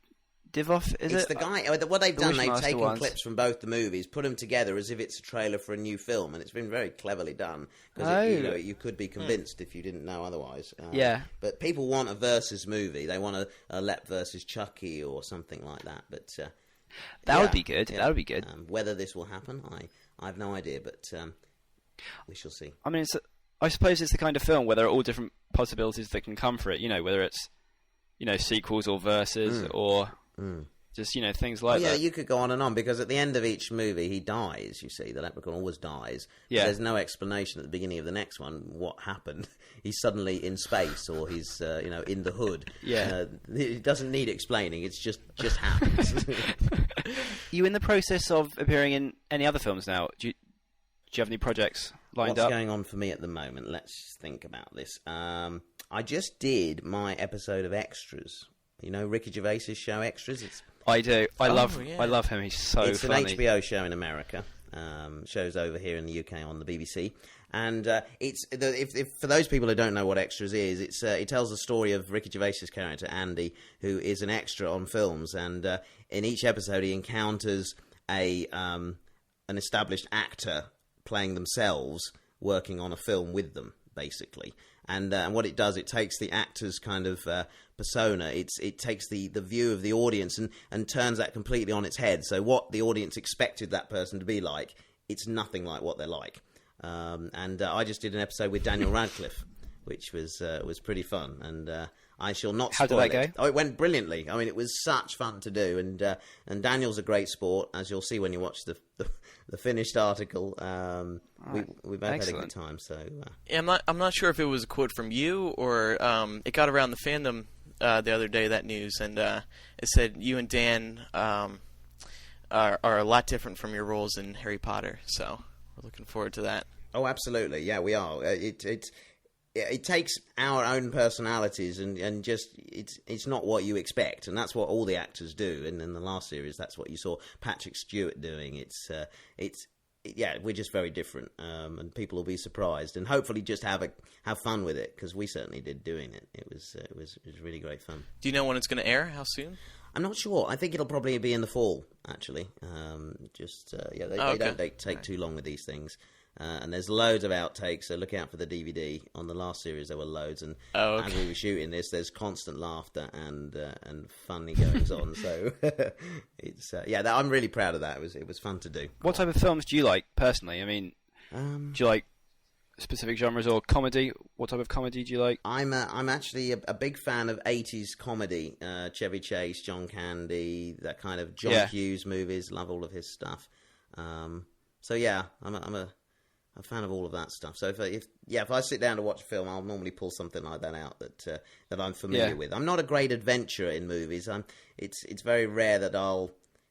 Divoff? It's the guy. What they've done, they've taken clips from both the movies, put them together as if it's a trailer for a new film, and it's been very cleverly done. Because you could be convinced if you didn't know otherwise. But people want a versus movie. They want a Lep versus Chucky or something like that. But that would be good. That would be good. Whether this will happen, I have no idea, but we shall see. I mean, I suppose it's the kind of film where there are all different possibilities that can come for it. Whether it's sequels or verses or just things like that. Yeah, you could go on and on, because at the end of each movie he dies. You see, the Leprechaun always dies. Yeah. There's no explanation at the beginning of the next one what happened. He's suddenly in space, or he's in the hood. Yeah, it doesn't need explaining. It's just happens. You in the process of appearing in any other films now? Do you have any projects lined up? What's going on for me at the moment? Let's think about this. I just did my episode of Extras. Ricky Gervais's show Extras? I do. I love him. He's so funny. It's an HBO show in America. Shows over here in the UK on the BBC. And if for those people who don't know what Extras is, it tells the story of Ricky Gervais's character, Andy, who is an extra on films. And in each episode he encounters an established actor playing themselves, working on a film with them, basically. And what it does, it takes the actor's kind of persona, it takes the view of the audience and turns that completely on its head. So what the audience expected that person to be like, it's nothing like what they're like. And I just did an episode with Daniel Radcliffe, which was pretty fun. And I shall not spoil How did that go? Oh, it went brilliantly. I mean, it was such fun to do. And Daniel's a great sport, as you'll see when you watch the finished article. We both had a good time. So I'm not sure if it was a quote from you or it got around the fandom the other day, that news, and it said you and Dan are a lot different from your roles in Harry Potter. So we're looking forward to that. Oh, absolutely. Yeah, we are. It takes our own personalities and just it's not what you expect, and that's what all the actors do. And in the last series, that's what you saw Patrick Stewart doing. We're just very different, and people will be surprised, and hopefully just have fun with it, because we certainly did doing it. It was really great fun. Do you know when it's going to air? How soon? I'm not sure. I think it'll probably be in the fall, actually. They don't take too long with these things. And there's loads of outtakes, so look out for the DVD. On the last series, there were loads, and as we were shooting this, there's constant laughter and funny goings on. So it's I'm really proud of that. It was fun to do. What type of films do you like personally? I mean, do you like specific genres or comedy? What type of comedy do you like? I'm actually a big fan of 80s comedy. Chevy Chase, John Candy, that kind of John Hughes movies. Love all of his stuff. I'm a fan of all of that stuff. So if I sit down to watch a film, I'll normally pull something like that out that I'm familiar with. I'm not a great adventurer in movies. It's very rare that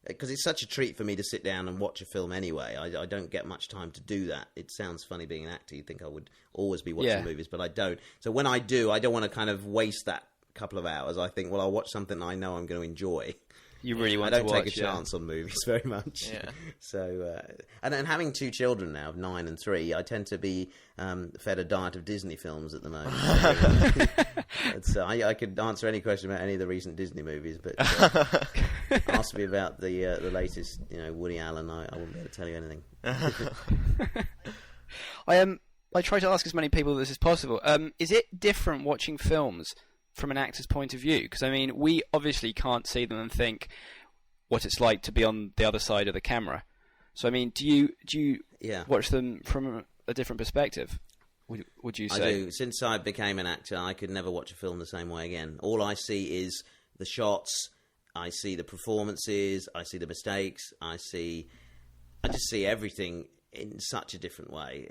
because it's such a treat for me to sit down and watch a film anyway. I don't get much time to do that. It sounds funny being an actor. You'd think I would always be watching movies, but I don't. So when I do, I don't want to kind of waste that couple of hours. I think, well, I'll watch something I know I'm going to enjoy. You really want to watch. I don't take a chance on movies very much. Yeah. So, and having 2 children now, of 9 and 3, I tend to be fed a diet of Disney films at the moment. I could answer any question about any of the recent Disney movies, but ask me about the latest, Woody Allen. I wouldn't be able to tell you anything. I try to ask as many people this as possible. Is it different watching films from an actor's point of view? Because, I mean, we obviously can't see them and think what it's like to be on the other side of the camera. So, I mean, do you watch them from a different perspective, would you say? I do. Since I became an actor, I could never watch a film the same way again. All I see is the shots, I see the performances, I see the mistakes, I just see everything in such a different way.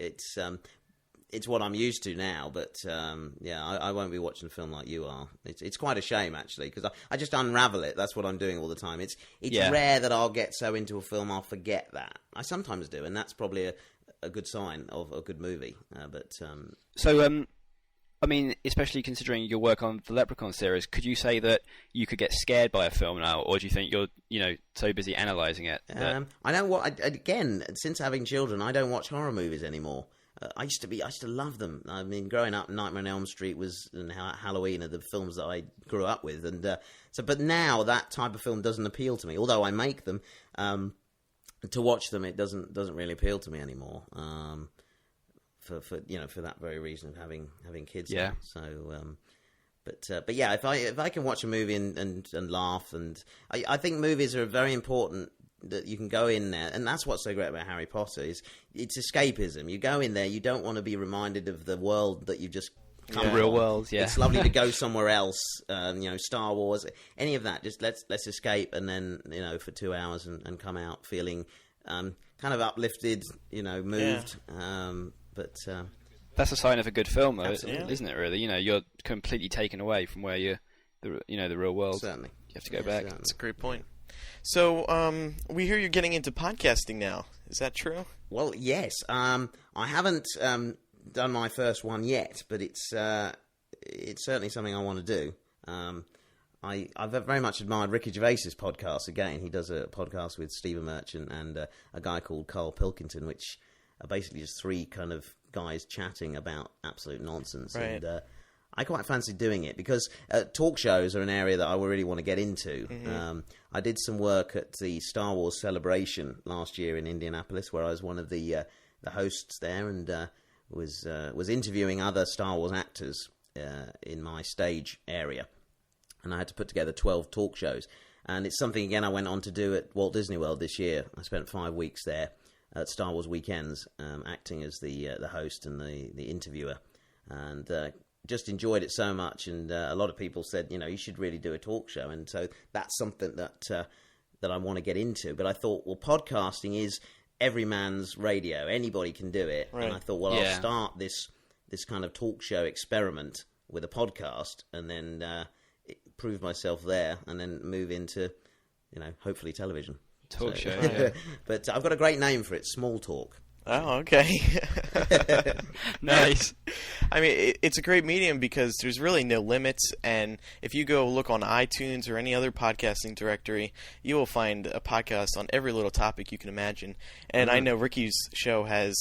It's what I'm used to now, but I won't be watching a film like you are. It's quite a shame, actually, because I just unravel it. That's what I'm doing all the time. It's rare that I'll get so into a film I'll forget that. I sometimes do, and that's probably a good sign of a good movie. I mean, especially considering your work on the Leprechaun series, could you say that you could get scared by a film now, or do you think you're so busy analysing it? I know what. Again, since having children, I don't watch horror movies anymore. I used to love them. I mean, growing up, Nightmare on Elm Street and Halloween are the films that I grew up with, and but now that type of film doesn't appeal to me. Although I make them, to watch them, it doesn't really appeal to me anymore. For that very reason of having kids. Yeah. Now. So, but yeah, if I can watch a movie and laugh, and I think movies are very important. That you can go in there, and that's what's so great about Harry Potter is it's escapism. You go in there, you don't want to be reminded of the world that you've just come from. Real world, yeah. It's lovely to go somewhere else, Star Wars, any of that. Just let's escape, and then for 2 hours and come out feeling kind of uplifted, moved. Yeah. That's a sign of a good film, though, Absolutely. Isn't it? Really, you're completely taken away from where the real world. Certainly, you have to go back. That's a great point. So, we hear you're getting into podcasting now. Is that true? Well, yes. I haven't done my first one yet, but it's certainly something I want to do. I've very much admired Ricky Gervais's podcast. Again, he does a podcast with Stephen Merchant and a guy called Carl Pilkington, which are basically just 3 kind of guys chatting about absolute nonsense. Right. And I quite fancy doing it because talk shows are an area that I really want to get into. Mm-hmm. I did some work at the Star Wars celebration last year in Indianapolis, where I was one of the hosts there, and was interviewing other Star Wars actors in my stage area, and I had to put together 12 talk shows. And it's something again I went on to do at Walt Disney World this year. I spent 5 weeks there at Star Wars weekends, acting as the host and the interviewer, and just enjoyed it so much, and a lot of people said, you should really do a talk show, and so that's something that I want to get into. But I thought, well, podcasting is every man's radio; anybody can do it. Right. And I thought, well, I'll start this kind of talk show experiment with a podcast, and then prove myself there, and then move into, hopefully television. Talk show, yeah. But I've got a great name for it: Small Talk. Oh, okay. Nice. I mean, it's a great medium because there's really no limits, and if you go look on iTunes or any other podcasting directory, you will find a podcast on every little topic you can imagine. And I know Ricky's show has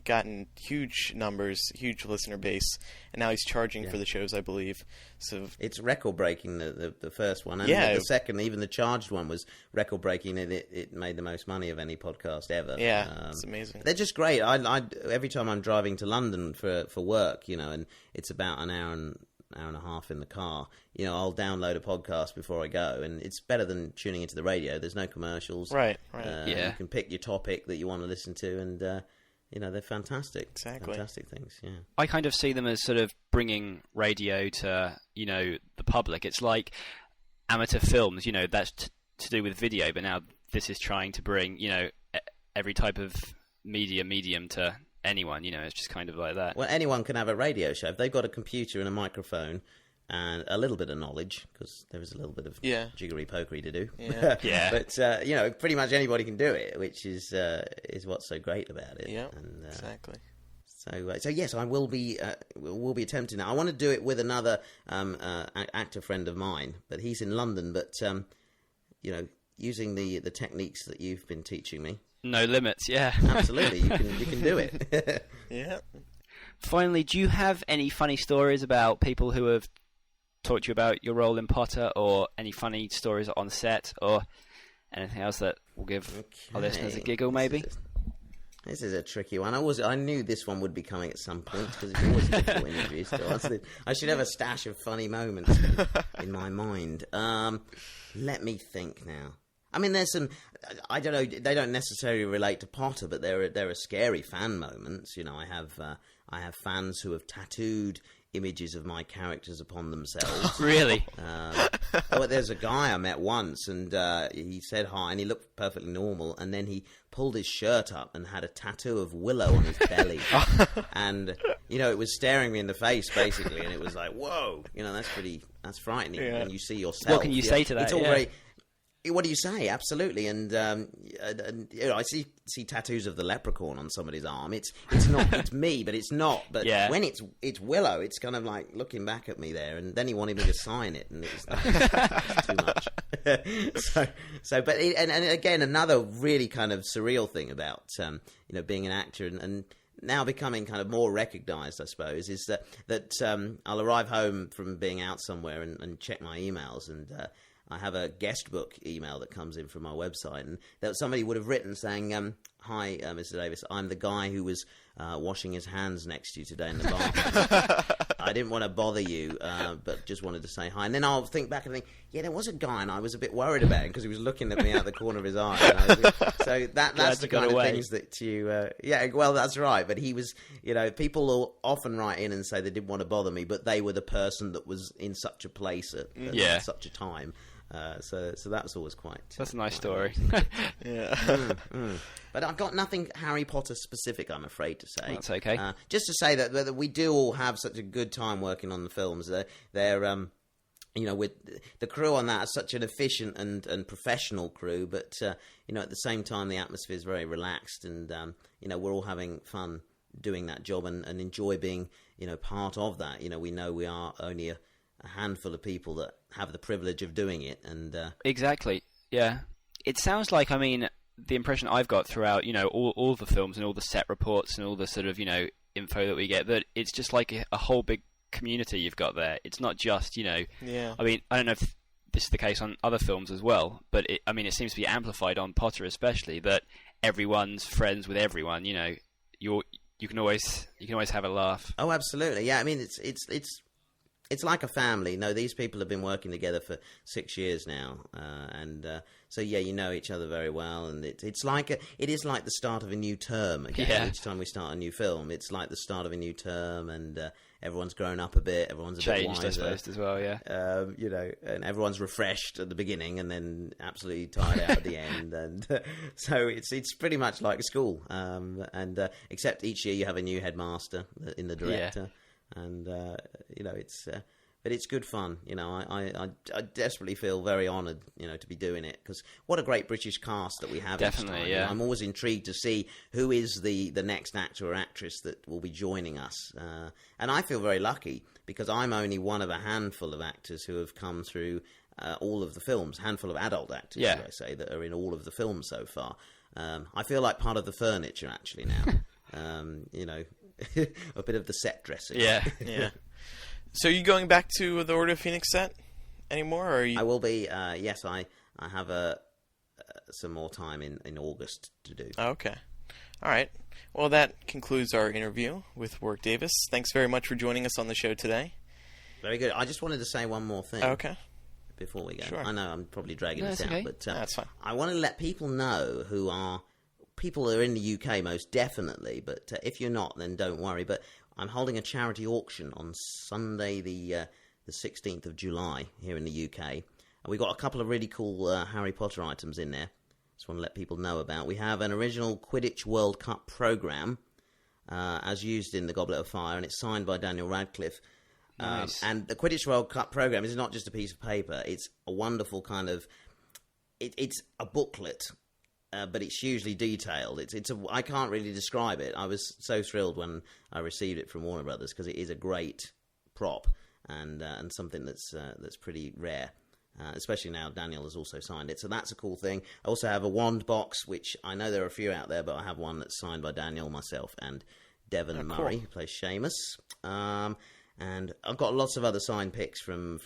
gotten huge numbers, huge listener base, and now he's charging for the shows, I believe. So it's record breaking, the first one, and yeah, the second, even the charged one, was record breaking. It made the most money of any podcast ever. Yeah, it's amazing. They're just great. I every time I'm driving to London for work, and it's about an hour and a half in the car, I'll download a podcast before I go, and it's better than tuning into the radio. There's no commercials. Right. You can pick your topic that you want to listen to, and they're fantastic. Exactly. Fantastic things, yeah. I kind of see them as sort of bringing radio to, the public. It's like amateur films, that's to do with video, but now this is trying to bring, every type of medium to anyone, it's just kind of like that. Well, anyone can have a radio show. If they've got a computer and a microphone and a little bit of knowledge, because there is a little bit of jiggery-pokery to do. Yeah. Yeah. But, pretty much anybody can do it, which is what's so great about it. Yeah, and, exactly. So yes, I will be attempting that. I want to do it with another actor friend of mine, but he's in London. But using the techniques that you've been teaching me, no limits. Yeah, absolutely, you can do it. Yeah. Finally, do you have any funny stories about people who have talked to you about your role in Potter, or any funny stories on set, or anything else that will give our listeners a giggle, maybe? This is a tricky one. I knew this one would be coming at some point, because it's always difficult in interviews to answer. I should have a stash of funny moments in my mind. Let me think now. I mean, there's some. I don't know. They don't necessarily relate to Potter, but there are scary fan moments. I have fans who have tattooed images of my characters upon themselves. Really? There's a guy I met once, and he said hi, and he looked perfectly normal, and then he pulled his shirt up and had a tattoo of Willow on his belly. And, it was staring me in the face, basically, and it was like, whoa, that's frightening when you see yourself. What can you say to that? It's all very... What do you say? Absolutely, and I see tattoos of the leprechaun on somebody's arm. It's not. It's me, but it's not. But when it's Willow, it's kind of like looking back at me there. And then he wanted me to sign it, and it was too much. But again, another really kind of surreal thing about being an actor and now becoming kind of more recognised, I suppose, is that I'll arrive home from being out somewhere and check my emails, and I have a guest book email that comes in from my website, and that somebody would have written saying, "Hi, Mr. Davis, I'm the guy who was washing his hands next to you today in the bathroom. I didn't want to bother you, but just wanted to say hi." And then I'll think back and think, yeah, there was a guy, and I was a bit worried about him because he was looking at me out of the corner of his eye. So that's the kind of things that you... that's right. But he was, people will often write in and say they didn't want to bother me, but they were the person that was in such a place at such a time. So that was always quite... That's a nice story. Yeah. But I've got nothing Harry Potter specific, I'm afraid to say. That's okay. Just to say that we do all have such a good time working on the films. They're with the crew on that is such an efficient and professional crew, but at the same time the atmosphere is very relaxed, and we're all having fun doing that job and enjoy being part of that. We know we are only a handful of people that have the privilege of doing it, and exactly, yeah. It sounds like, the impression I've got throughout, all the films and all the set reports and all the sort of, info that we get, that it's just like a whole big community you've got there. It's not just, Yeah. I don't know if this is the case on other films as well, but it seems to be amplified on Potter especially, that everyone's friends with everyone. You can always have a laugh. Oh, absolutely, yeah. It's like a family. No, these people have been working together for 6 years now, so you know each other very well, and it is like the start of a new term again. Yeah. Each time we start a new film, it's like the start of a new term, and everyone's grown up a bit. Everyone's changed, bit wiser, I suppose, as well. Yeah, and everyone's refreshed at the beginning, and then absolutely tired out at the end, and so it's pretty much like school, except each year you have a new headmaster in the director. Yeah. And but it's good fun. I desperately feel very honoured, to be doing it, because what a great British cast that we have. Definitely, each time. yeah. I'm always intrigued to see who is the next actor or actress that will be joining us, and I feel very lucky because I'm only one of a handful of actors who have come through all of the films. Handful of adult actors, should I say, that are in all of the films so far. I feel like part of the furniture actually now. you know, a bit of the set dressing. Yeah. So are you going back to the Order of Phoenix set anymore? Or are you... I will be. Yes, I have some more time in August to do. Okay. All right. Well, that concludes our interview with Warwick Davis. Thanks very much for joining us on the show today. Very good. I just wanted to say one more thing. Okay. Before we go. Sure. I know I'm probably dragging this out, okay. but that's fine. I want to let people know people are in the UK most definitely, but if you're not, then don't worry. But I'm holding a charity auction on Sunday, the 16th of July here in the UK. And we've got a couple of really cool Harry Potter items in there. Just want to let people know about. We have an original Quidditch World Cup programme, as used in the Goblet of Fire, and it's signed by Daniel Radcliffe. Nice. And the Quidditch World Cup programme is not just a piece of paper. It's a wonderful kind of... It's a booklet, but it's hugely detailed. I can't really describe it. I was so thrilled when I received it from Warner Brothers because it is a great prop and something that's pretty rare. Especially now Daniel has also signed it. So that's a cool thing. I also have a wand box, which I know there are a few out there, but I have one that's signed by Daniel, myself, and Devon Murray, who plays Seamus. And I've got lots of other signed pics from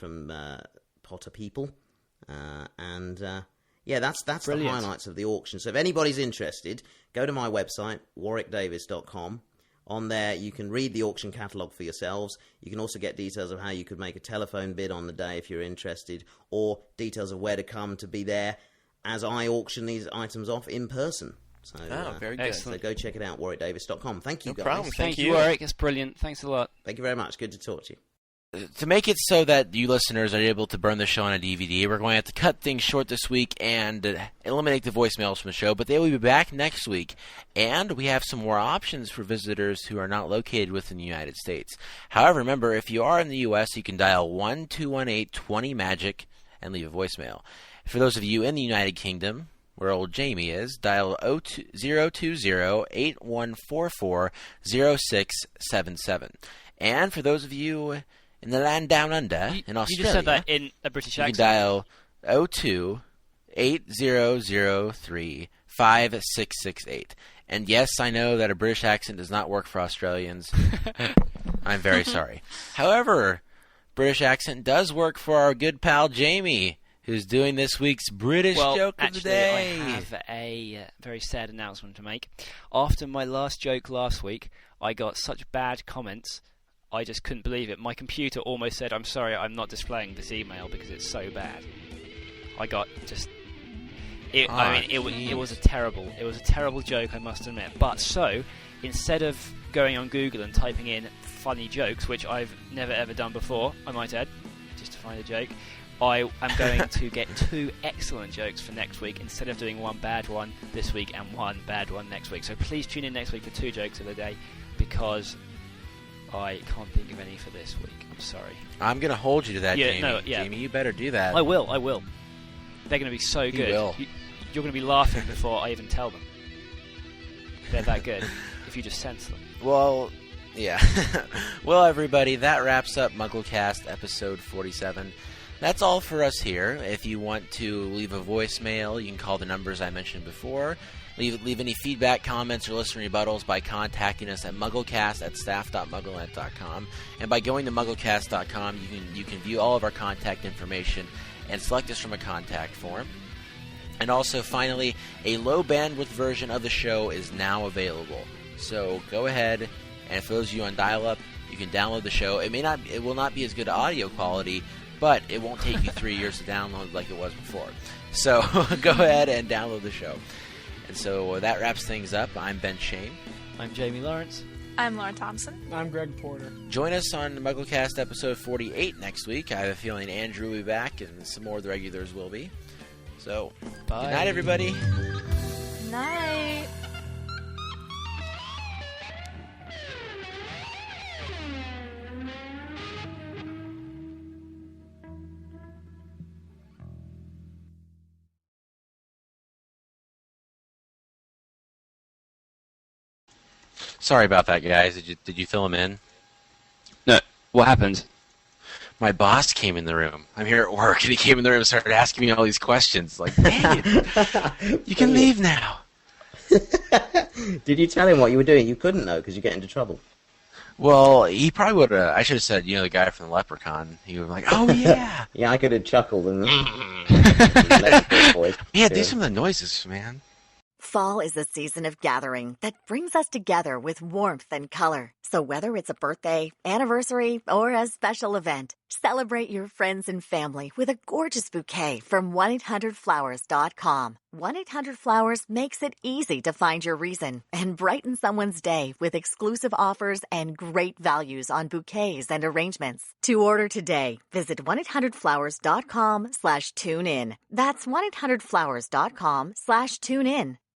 Potter people. Yeah, that's the highlights of the auction. So if anybody's interested, go to my website, warwickdavis.com. On there, you can read the auction catalogue for yourselves. You can also get details of how you could make a telephone bid on the day if you're interested, or details of where to come to be there as I auction these items off in person. So, very good. So go check it out, warwickdavis.com. Thank you, No guys. problem. Thank you, Warwick. It's brilliant. Thanks a lot. Thank you very much. Good to talk to you. To make it so that you listeners are able to burn the show on a DVD, we're going to have to cut things short this week and eliminate the voicemails from the show, but they will be back next week. And we have some more options for visitors who are not located within the United States. However, remember, if you are in the U.S., you can dial 1-218-20-MAGIC and leave a voicemail. For those of you in the United Kingdom, where old Jamie is, dial 020-8144-0677. And for those of you in the land down under, in Australia, you just said that in a British accent. You can dial 02-8003-5668. And yes, I know that a British accent does not work for Australians. I'm very sorry. However, British accent does work for our good pal Jamie, who's doing this week's British joke of the day. I have a very sad announcement to make. After my last joke last week, I got such bad comments, I just couldn't believe it. My computer almost said, "I'm sorry, I'm not displaying this email because it's so bad." I got just... It was a terrible joke, I must admit. But so, instead of going on Google and typing in funny jokes, which I've never ever done before, I might add, just to find a joke, I am going to get 2 excellent jokes for next week instead of doing one bad one this week and one bad one next week. So please tune in next week for 2 jokes of the day, because I can't think of any for this week. I'm sorry. I'm going to hold you to that, Jamie. Jamie, you better do that. I will. They're going to be so good. Will. You're going to be laughing before I even tell them. They're that good, if you just sense them. Well, yeah. Well, everybody, that wraps up MuggleCast episode 47. That's all for us here. If you want to leave a voicemail, you can call the numbers I mentioned before. Leave any feedback, comments, or listener rebuttals by contacting us at mugglecast@staff.mugglenet.com. And by going to mugglecast.com, you can view all of our contact information and select us from a contact form. And also, finally, a low bandwidth version of the show is now available. So go ahead, and for those of you on dial-up, you can download the show. It will not be as good audio quality, but it won't take you 3 years to download like it was before. So go ahead and download the show. And so that wraps things up. I'm Ben Shane. I'm Jamie Lawrence. I'm Laura Thompson. I'm Greg Porter. Join us on MuggleCast episode 48 next week. I have a feeling Andrew will be back, and some more of the regulars will be. So, bye. Good night, everybody. Good night. Sorry about that, guys. Did you fill him in? No. What happened? My boss came in the room. I'm here at work, and he came in the room and started asking me all these questions. Like, dang it, you can leave now. Did you tell him what you were doing? You couldn't know because you get into trouble. Well, he probably would have. I should have said, the guy from the Leprechaun. He would be like, "Oh yeah, yeah." I could have chuckled and yeah. Do some of the noises, man. Fall is a season of gathering that brings us together with warmth and color. So whether it's a birthday, anniversary, or a special event, celebrate your friends and family with a gorgeous bouquet from 1-800-Flowers.com. 1-800-Flowers makes it easy to find your reason and brighten someone's day with exclusive offers and great values on bouquets and arrangements. To order today, visit 1-800-Flowers.com/tune in. That's 1-800-Flowers.com/tune in.